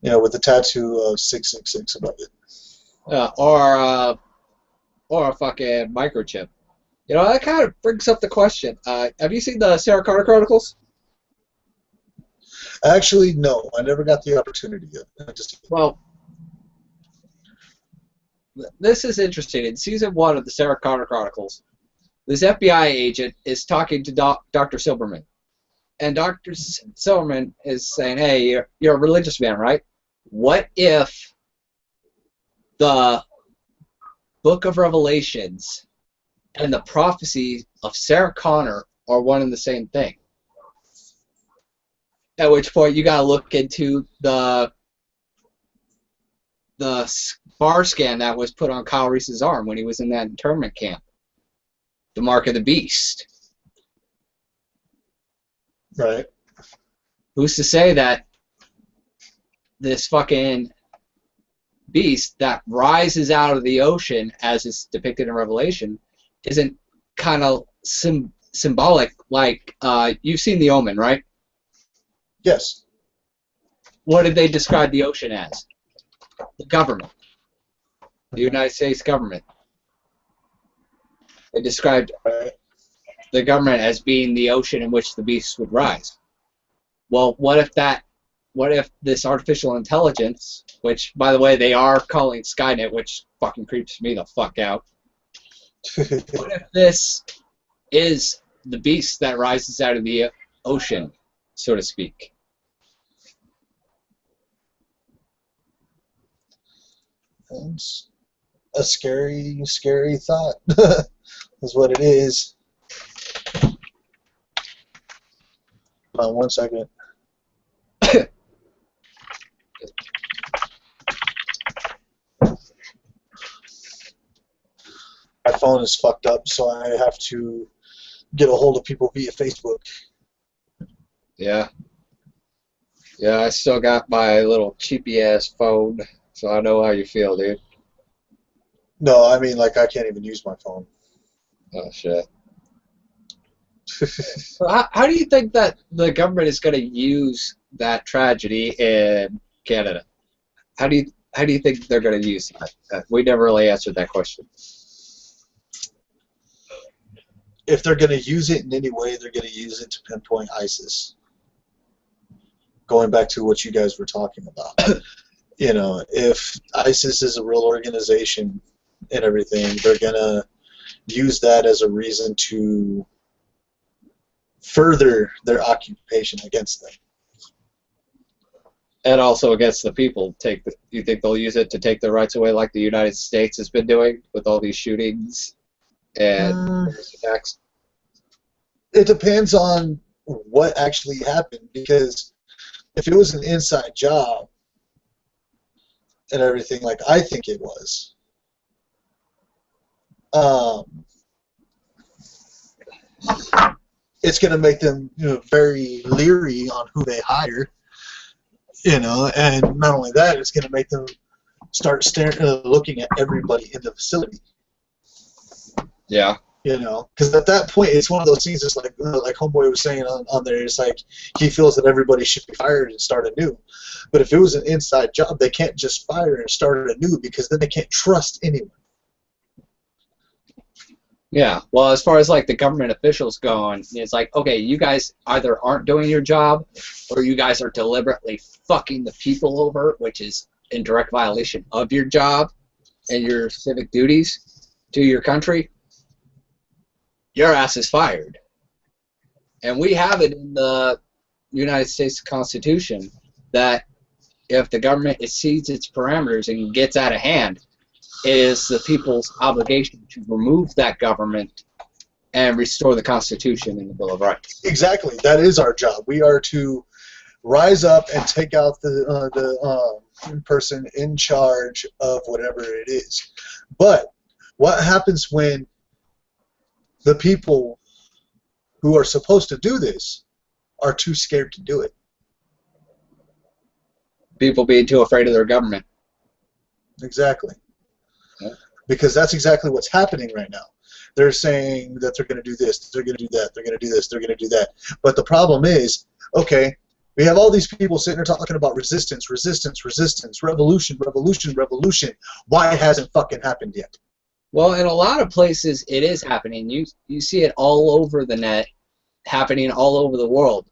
You know, with the tattoo of 666 above it. Or a fucking microchip. You know, that kind of brings up the question. Have you seen the Sarah Connor Chronicles? Actually, no. I never got the opportunity yet. Well, this is interesting. In season 1 of the Sarah Connor Chronicles, this FBI agent is talking to Dr. Silberman. And Dr. Silberman is saying, hey, you're a religious man, right? What if the Book of Revelations and the prophecy of Sarah Connor are one and the same thing? At which point you gotta look into the bar scan that was put on Kyle Reese's arm when he was in that internment camp. The mark of the beast. Right. Who's to say that this fucking beast that rises out of the ocean, as is depicted in Revelation, isn't kind of symbolic? Like, you've seen The Omen, right? Yes. What did they describe the ocean as? The government. The United States government. They described the government as being the ocean in which the beast would rise. Well, what if this artificial intelligence, which, by the way, they are calling Skynet, which fucking creeps me the fuck out. What if this is the beast that rises out of the ocean, so to speak? It's a scary, scary thought. Is what it is. Hold on 1 second. My phone is fucked up, so I have to get a hold of people via Facebook. Yeah. Yeah, I still got my little cheapy-ass phone, so I know how you feel, dude. No, I mean, like, I can't even use my phone. Oh, shit. So how do you think that the government is going to use that tragedy in Canada? How do you think they're going to use that? We never really answered that question. If they're going to use it in any way, they're going to use it to pinpoint ISIS. Going back to what you guys were talking about. You know, if ISIS is a real organization and everything, they're going to use that as a reason to further their occupation against them. And also against the people. You think they'll use it to take their rights away like the United States has been doing with all these shootings and attacks? It depends on what actually happened, because if it was an inside job and everything, like I think it was, it's going to make them, you know, very leery on who they hire, you know, and not only that, it's going to make them start looking at everybody in the facility. Yeah. You know, because at that point, it's one of those things. It's like Homeboy was saying on there. It's like he feels that everybody should be fired and start anew. But if it was an inside job, they can't just fire and start anew, because then they can't trust anyone. Yeah. Well, as far as like the government officials going, it's like, okay, you guys either aren't doing your job, or you guys are deliberately fucking the people over, which is in direct violation of your job and your civic duties to your country. Your ass is fired. And we have it in the United States Constitution that if the government exceeds its parameters and gets out of hand, it is the people's obligation to remove that government and restore the Constitution and the Bill of Rights. Exactly. That is our job. We are to rise up and take out the person in charge of whatever it is. But what happens when the people who are supposed to do this are too scared to do it? People being too afraid of their government. Exactly. Yeah. Because that's exactly what's happening right now. They're saying that they're going to do this, they're going to do that, they're going to do this, they're going to do that. But the problem is, okay, we have all these people sitting there talking about resistance, resistance, resistance, revolution, revolution, revolution. Why hasn't fucking happened yet? Well, in a lot of places, it is happening. You see it all over the net, happening all over the world.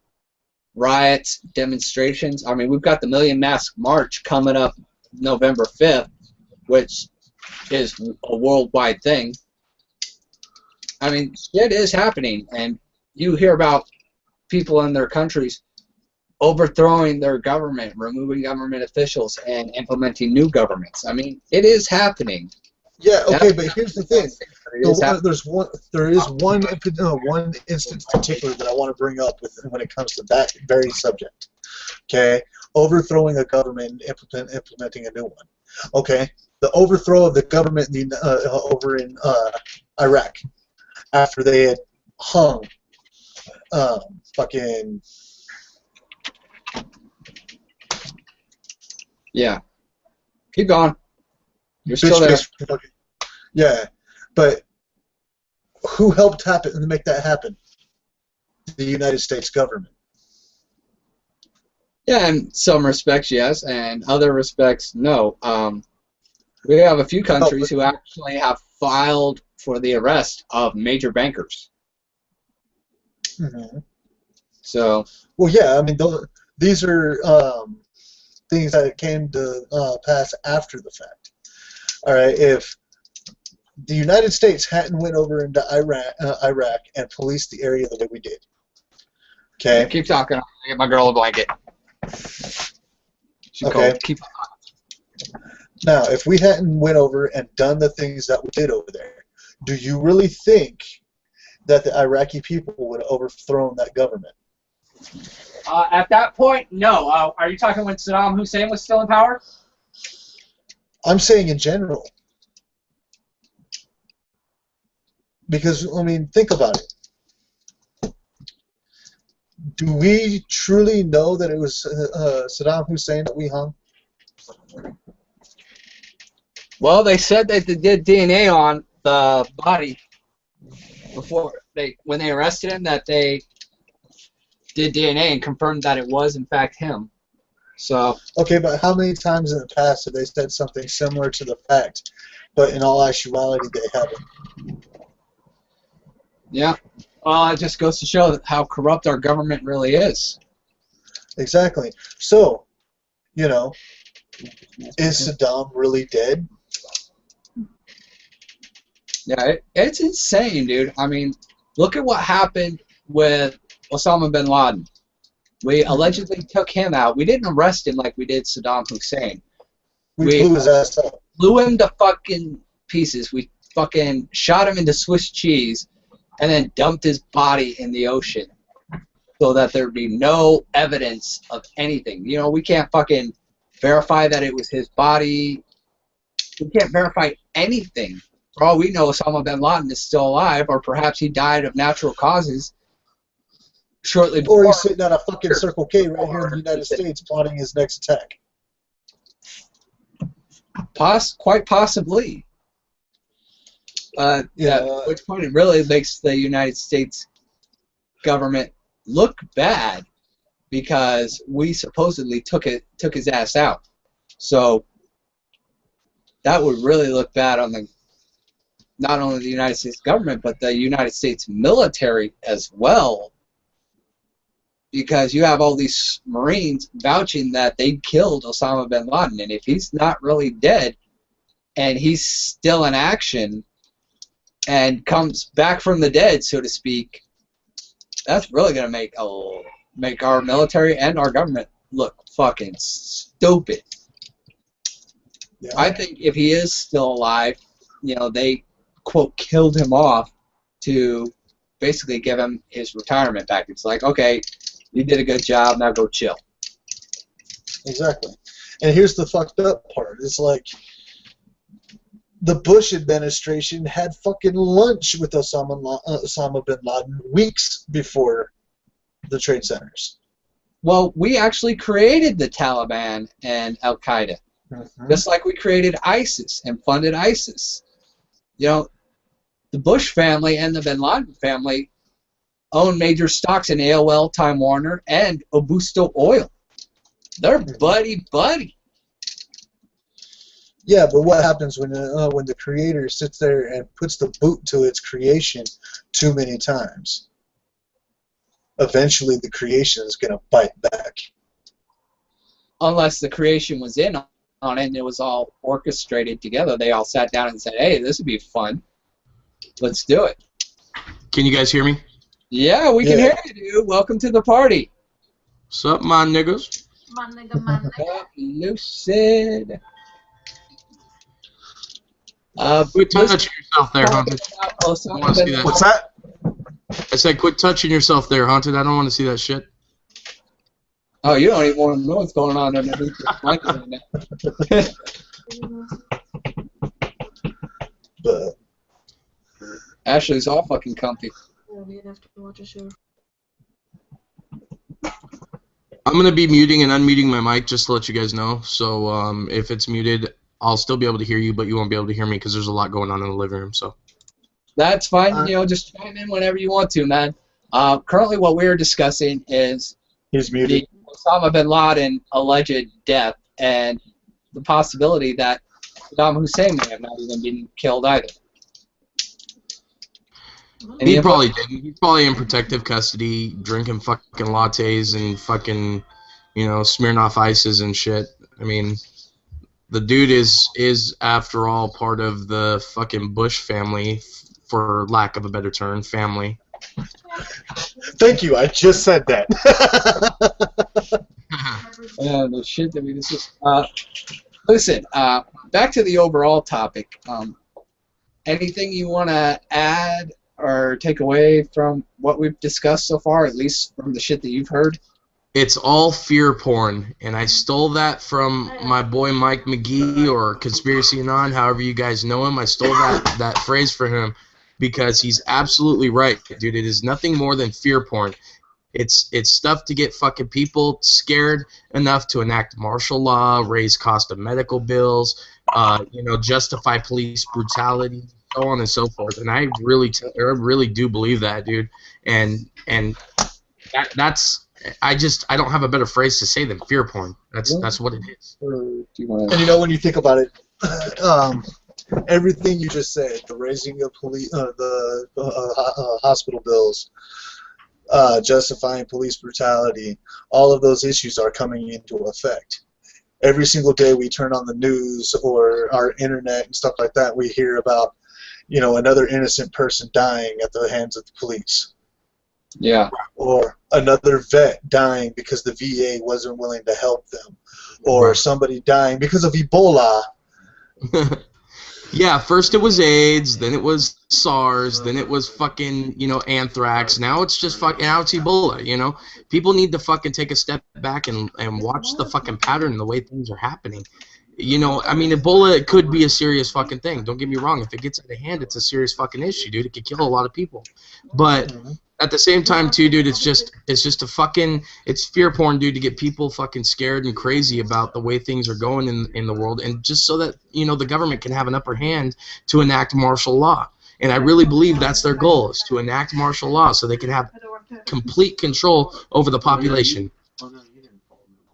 Riots, demonstrations. I mean, we've got the Million Mask March coming up November 5th, which is a worldwide thing. I mean, shit is happening, and you hear about people in their countries overthrowing their government, removing government officials, and implementing new governments. I mean, it is happening. Yeah, okay, but here's the thing. There is one instance in particular that I want to bring up when it comes to that very subject. Okay, overthrowing a government and implementing a new one. Okay, the overthrow of the government over in Iraq after they had hung fucking. Yeah. Keep going. You're still there. Yeah, but who helped make that happen? The United States government. Yeah, in some respects, yes, and other respects, no. We have a few countries who actually have filed for the arrest of major bankers. Mm-hmm. So. Well, yeah, I mean, these are things that came to pass after the fact. All right, if the United States hadn't went over into Iraq and policed the area the way we did, okay. Keep talking. I'll get my girl a blanket. Okay. Keep. Now, if we hadn't went over and done the things that we did over there, do you really think that the Iraqi people would have overthrown that government? At that point, no. Are you talking when Saddam Hussein was still in power? I'm saying in general. Because, I mean, think about it. Do we truly know that it was Saddam Hussein that we hung? Well, they said that they did DNA on the body before when they arrested him, that they did DNA and confirmed that it was in fact him. So. Okay, but how many times in the past have they said something similar to the fact, but in all actuality they haven't? Yeah. Well, it just goes to show how corrupt our government really is. Exactly. So, you know, is Saddam really dead? Yeah, it's insane, dude. I mean, look at what happened with Osama bin Laden. We allegedly took him out. We didn't arrest him like we did Saddam Hussein. We blew his ass up. Blew him to fucking pieces. We fucking shot him into Swiss cheese and then dumped his body in the ocean so that there'd be no evidence of anything. You know, we can't fucking verify that it was his body. We can't verify anything. For all we know, Osama bin Laden is still alive, or perhaps he died of natural causes shortly before. Or he's sitting at a fucking Circle K right here in the United States plotting his next attack. Quite possibly. Yeah. At which point it really makes the United States government look bad because we supposedly took his ass out. So that would really look bad on not only the United States government but the United States military as well, because you have all these Marines vouching that they killed Osama bin Laden, and if he's not really dead and he's still in action and comes back from the dead, so to speak, that's really going to make our military and our government look fucking stupid. Yeah. I think if he is still alive, you know, they, quote, killed him off to basically give him his retirement package. It's like, okay, you did a good job, now go chill. Exactly. And here's the fucked up part. It's like the Bush administration had fucking lunch with Osama bin Laden weeks before the trade centers. Well, we actually created the Taliban and Al Qaeda, just like we created ISIS and funded ISIS. You know, the Bush family and the Bin Laden family own major stocks in AOL, Time Warner, and Obusto Oil. They're buddy-buddy. Yeah, but what happens when the creator sits there and puts the boot to its creation too many times? Eventually, the creation is going to bite back. Unless the creation was in on it and it was all orchestrated together. They all sat down and said, hey, this would be fun. Let's do it. Can you guys hear me? Yeah, we can hear you, dude. Welcome to the party. What's up, my niggas? My nigga. Lucid. Quit touching yourself there, Haunted. I don't want to see that. What's that? I said quit touching yourself there, Haunted. I don't want to see that shit. Oh, you don't even want to know what's going on underneath the blanket right now. But Ashley's all fucking comfy. We'd have to watch a show. I'm going to be muting and unmuting my mic just to let you guys know. So if it's muted, I'll still be able to hear you, but you won't be able to hear me because there's a lot going on in the living room. So that's fine. You know, just chime in whenever you want to, man. Currently, what we're discussing is the Osama bin Laden alleged death and the possibility that Saddam Hussein may have not even been killed either. He probably didn't. He's probably in protective custody, drinking fucking lattes and fucking, you know, Smirnoff ices and shit. I mean, the dude is after all part of the fucking Bush family, for lack of a better term, family. Thank you. I just said that. The shit that we discussed. Listen, back to the overall topic. Anything you want to add or take away from what we've discussed so far, at least from the shit that you've heard? It's all fear porn, and I stole that from my boy Mike McGee, or Conspiracy Anon, however you guys know him. I stole that phrase for him because he's absolutely right, dude. It is nothing more than fear porn. It's stuff to get fucking people scared enough to enact martial law, raise cost of medical bills, you know, justify police brutality, so on and so forth. And I really do believe that, dude. And that's I don't have a better phrase to say than fear porn. That's what it is. And you know, when you think about it, everything you just said, the raising of police, the hospital bills, justifying police brutality, all of those issues are coming into effect. Every single day we turn on the news or our internet and stuff like that, we hear about, you know, another innocent person dying at the hands of the police. Yeah. Or another vet dying because the VA wasn't willing to help them. Or somebody dying because of Ebola. Yeah, first it was AIDS, then it was SARS, then it was fucking, you know, anthrax. Now it's just now it's Ebola, you know? People need to fucking take a step back and watch the fucking pattern and the way things are happening. You know, I mean, Ebola could be a serious fucking thing. Don't get me wrong. If it gets out of hand, it's a serious fucking issue, dude. It could kill a lot of people. But at the same time, too, dude, it's just a fucking, it's fear porn, dude, to get people fucking scared and crazy about the way things are going in the world, and just so that, you know, the government can have an upper hand to enact martial law. And I really believe that's their goal, is to enact martial law so they can have complete control over the population.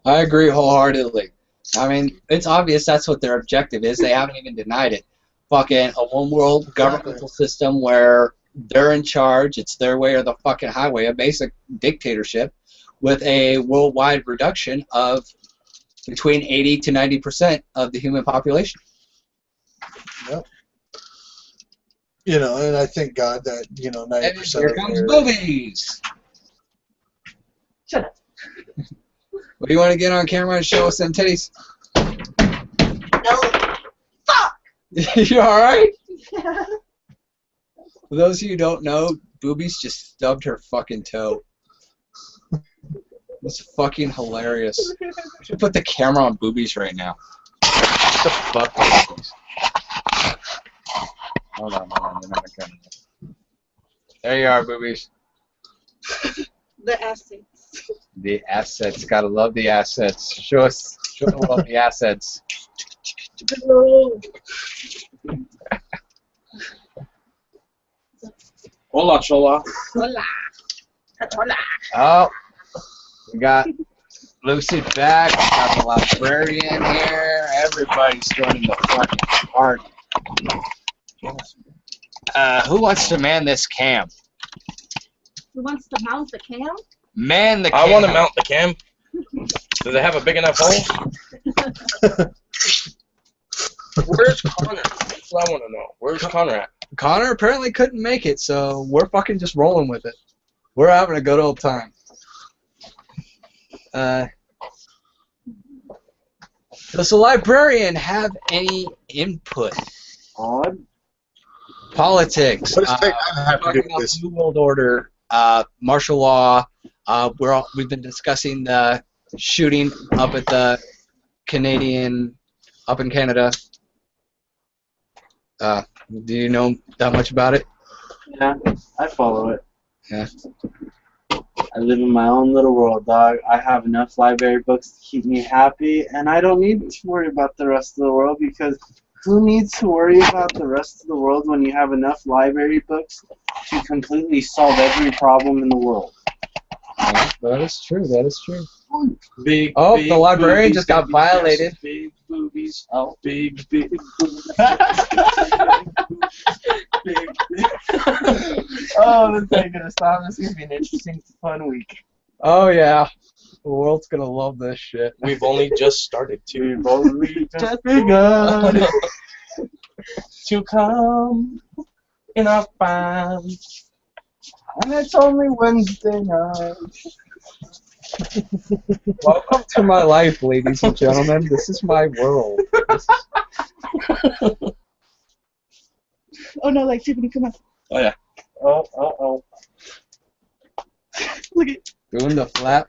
I agree wholeheartedly. I mean, it's obvious that's what their objective is. They haven't even denied it. Fucking a one-world governmental system where they're in charge, it's their way or the fucking highway, a basic dictatorship with a worldwide reduction of between 80 to 90% of the human population. Yep. You know, and I thank God that, you know, 90% here comes boobies. Shut up. What do you want to get on camera and show us them titties? No. Fuck! You alright? Yeah. For those of you who don't know, Boobies just stubbed her fucking toe. It's fucking hilarious. I should put the camera on Boobies right now. What the fuck? Hold on. You're not a camera. There you are, Boobies. The ass things. The assets. Gotta love the assets. Show the world the assets. Hola, chola. Hola. Hola. Oh, we got Lucy back. We got the librarian here. Everybody's joining the fucking party. Who wants to man this cam? Who wants to mount the cam? Man the cam. I want to mount the cam. Does it have a big enough hole? Where's Connor? That's what I want to know. Where's Connor at? Connor apparently couldn't make it, so we're fucking just rolling with it. We're having a good old time. Does the librarian have any input on politics? What does tech have to do with this? New World Order, martial law. We've been discussing the shooting up at the up in Canada. Do you know that much about it? Yeah, I follow it. Yeah. I live in my own little world, dog. I have enough library books to keep me happy, and I don't need to worry about the rest of the world, because who needs to worry about the rest of the world when you have enough library books to completely solve every problem in the world? Yeah, that is true. That is true. Big, Oh, big the librarian boobies, just got big violated. yes, big boobies. Oh, big boobies. Big. Oh, this ain't gonna stop. This is gonna be an interesting, fun week. Oh yeah, the world's gonna love this shit. We've only just started to. We've only just begun to come in our fun. And it's only Wednesday night. Welcome to my life, ladies and gentlemen. This is my world. Oh no, like Tiffany, come on. Oh, yeah. Oh. Look at Doing the flap.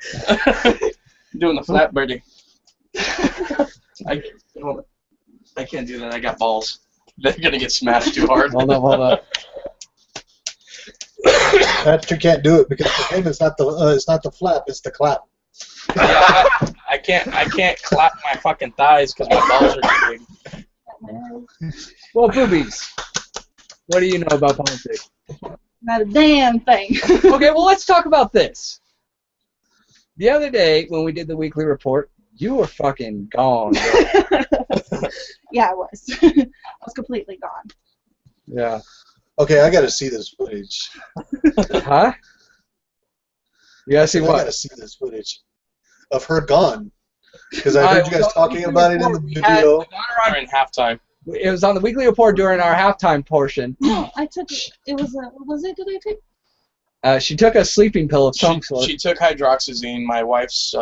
Doing the flat birdie. I can't do that. I got balls. They're going to get smashed too hard. Hold up. Patrick can't do it because for him it's not the flap, it's the clap. Yeah, I can't clap my fucking thighs because my balls are too big. Well, boobies. What do you know about politics? not a damn thing. Okay, well, let's talk about this. The other day, when we did the weekly report, you were fucking gone. Yeah, I was. I was completely gone. Yeah. Okay, I gotta see this footage. Huh? You gotta see I what? gotta see this footage of her gone. Because I heard you guys talking about it in the video. In halftime. It was on the weekly report during our halftime portion. No, I took it. It was a, what was it that I took? She took a sleeping pill of some sort. She took hydroxyzine, my wife's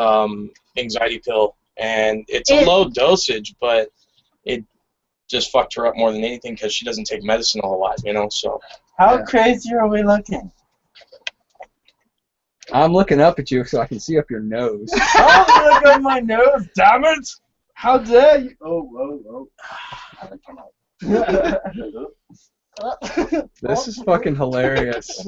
anxiety pill, and it's a low dosage, but it just fucked her up more than anything because she doesn't take medicine a whole lot, you know. So how crazy are we looking? I'm looking up at you so I can see up your nose. Oh, look at my nose, damn it! How dare you? Oh. This is fucking hilarious.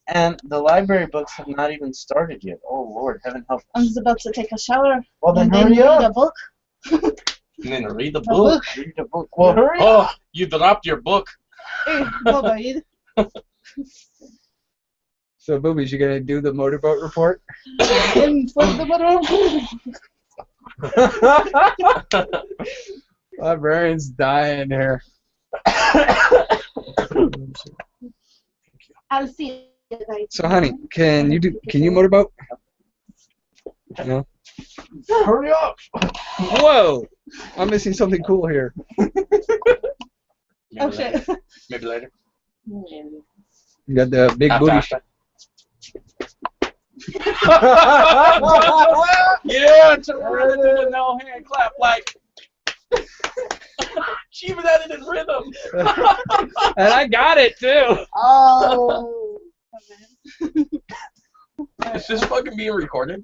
And the library books have not even started yet. Oh Lord, heaven help us. I was about to take a shower. Well then and then hurry read up. a book. and then read the A book. Read the book. Well, hurry up. Oh, you dropped your book. Hey, bye-bye. So, Boobies, you gonna do the motorboat report? And flip the bottle. Librarian's dying here. I'll see you guys. So, honey, can you motorboat? No. Hurry up. Whoa! I'm missing something cool here. Oh shit. Maybe later. You got the big After, booty. after. Yeah, Teresa did a no hand clap like. She even had it in rhythm. And I got it too. Oh. Is this fucking being recorded?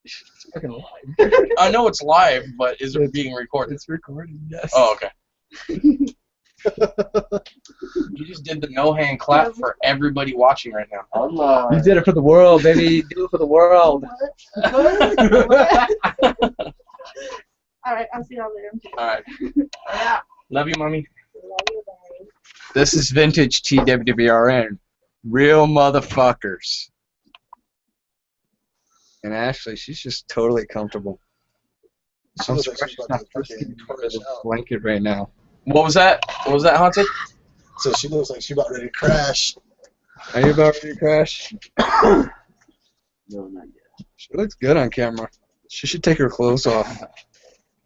It's fucking live. I know it's live, but is it being recorded? It's recorded, yes. Oh, okay. You just did the no hand clap for everybody watching right now. Allah. You did it for the world, baby. Do it for the world. All right, I'll see y'all later. All right. Yeah. Love you, mommy. Love you, bye. This is vintage TWRN. Real motherfuckers. And Ashley, she's just totally comfortable. She I'm looks like surprised she's she's about not to frisking fucking toward the crash out. blanket right now. What was that? What was that, Haunted? So she looks like she's about ready to crash. Are you about ready to crash? No, not yet. She looks good on camera. She should take her clothes off.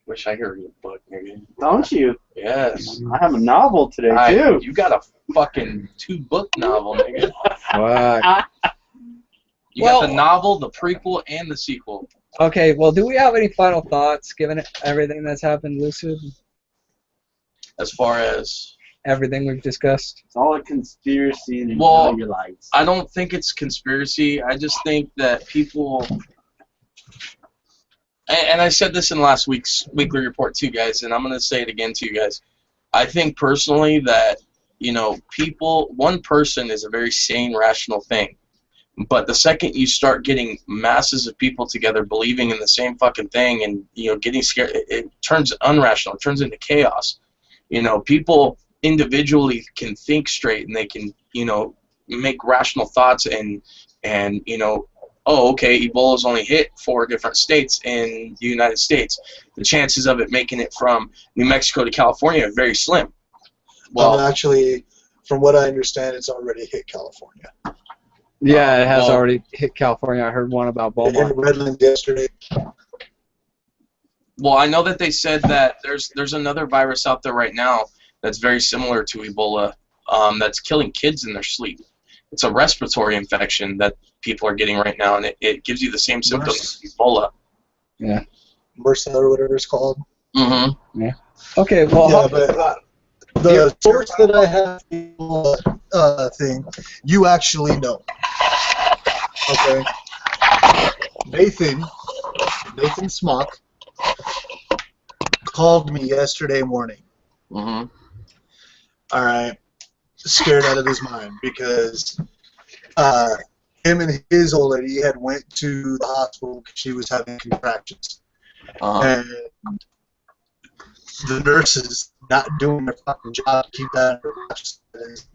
Wish I could read a book, nigga. Don't you? Yes. I have a novel today, too. You got a fucking 2-book novel, nigga. Fuck. You got the novel, the prequel, and the sequel. Okay, well, do we have any final thoughts, given everything that's happened, Lucid? As far as Everything we've discussed? It's all a conspiracy and Well, enjoy your lives. I don't think it's conspiracy. I just think that people, and I said this in last week's weekly report too, guys, and I'm going to say it again to you guys. I think personally that, you know, one person is a very sane, rational thing. But the second you start getting masses of people together believing in the same fucking thing and, you know, getting scared, it turns unrational. It turns into chaos. You know, people individually can think straight and they can, you know, make rational thoughts and you know, oh, okay, Ebola's only hit 4 different states in the United States. The chances of it making it from New Mexico to California are very slim. Well, Actually, from what I understand, it's already hit California. Yeah, it has well- already hit California. I heard one about In Beaumont. Redlands yesterday. well, I know that they said that there's another virus out there right now that's very similar to Ebola, that's killing kids in their sleep. It's a respiratory infection that people are getting right now, and it gives you the same symptoms as Ebola. Yeah. MRSA or whatever it's called. Mm-hmm. Yeah. Okay, well, Yeah, but the source that I have thing, you actually know. Okay. Nathan Smock called me yesterday morning. Mm-hmm. All right, scared out of his mind because him and his old lady had went to the hospital because she was having contractions, and the nurses not doing their fucking job to keep that under wraps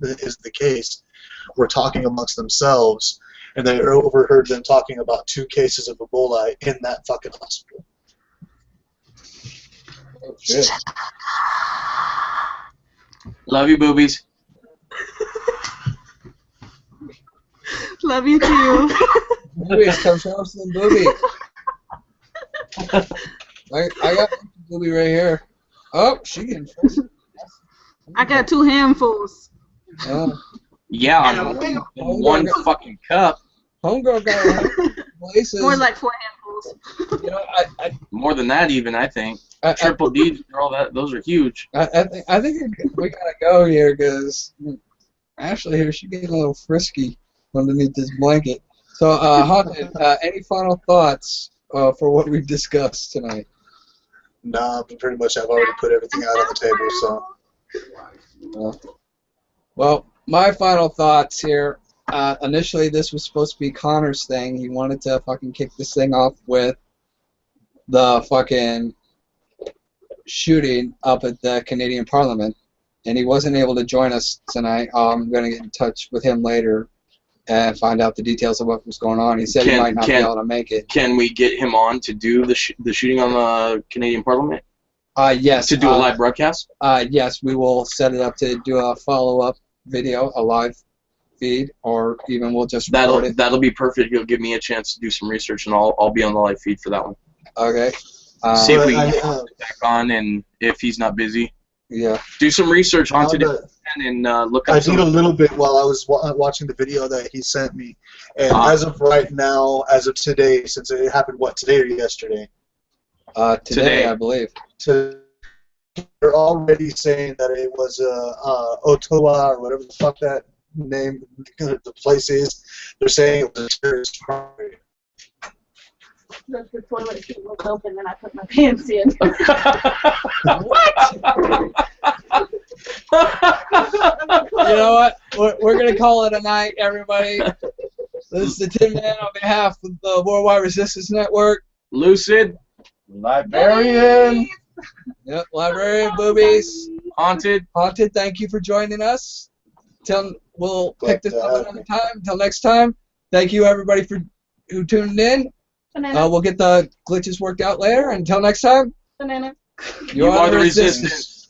is the case. Were talking amongst themselves, and they overheard them talking about 2 cases of Ebola in that fucking hospital. oh, shit. Love you, boobies. Love you too. Boobies, come show us some boobies. I got booby right here. Oh, she getting full. I got 2 handfuls. Oh, Yeah, on one fucking cup. homegirl got places. More like 4 handfuls. You know, More than that, even, I think. I Triple D's, all that. Those are huge. I think we gotta go here because Ashley here, she getting a little frisky underneath this blanket. So, Haunted, any final thoughts for what we've discussed tonight? Nah, but pretty much I've already put everything out on the table, so. Well, my final thoughts here. Initially, this was supposed to be Connor's thing. He wanted to fucking kick this thing off with the fucking shooting up at the Canadian Parliament, and he wasn't able to join us tonight. I'm going to get in touch with him later and find out the details of what was going on. He said he might not be able to make it. Can we get him on to do the shooting on the Canadian Parliament? Yes. To do a live broadcast? Yes, we will set it up to do a follow-up video, a live feed, or even we'll just record it. That'll be perfect. You'll give me a chance to do some research, and I'll be on the live feed for that one. Okay. See if we can get him back on, and if he's not busy. Yeah. Do some research on today and look up. I did a little bit while I was watching the video that he sent me, and as of right now, as of today, since it happened, today or yesterday? Today, I believe. They're already saying that it was Ottawa or whatever the fuck that name the place is. They're saying it was a terrorist target. The toilet seat was open and I put my pants in. What? know what? We're gonna call it a night, everybody. This is the Tin Man on behalf of the Worldwide Resistance Network. Lucid, Librarian. Yep, Librarian, Boobies, Haunted. Thank you for joining us. We'll pick this up Glad to another time. Until next time, thank you everybody who tuned in. Banana. We'll get the glitches worked out later. Until next time, Banana. you are the resistance.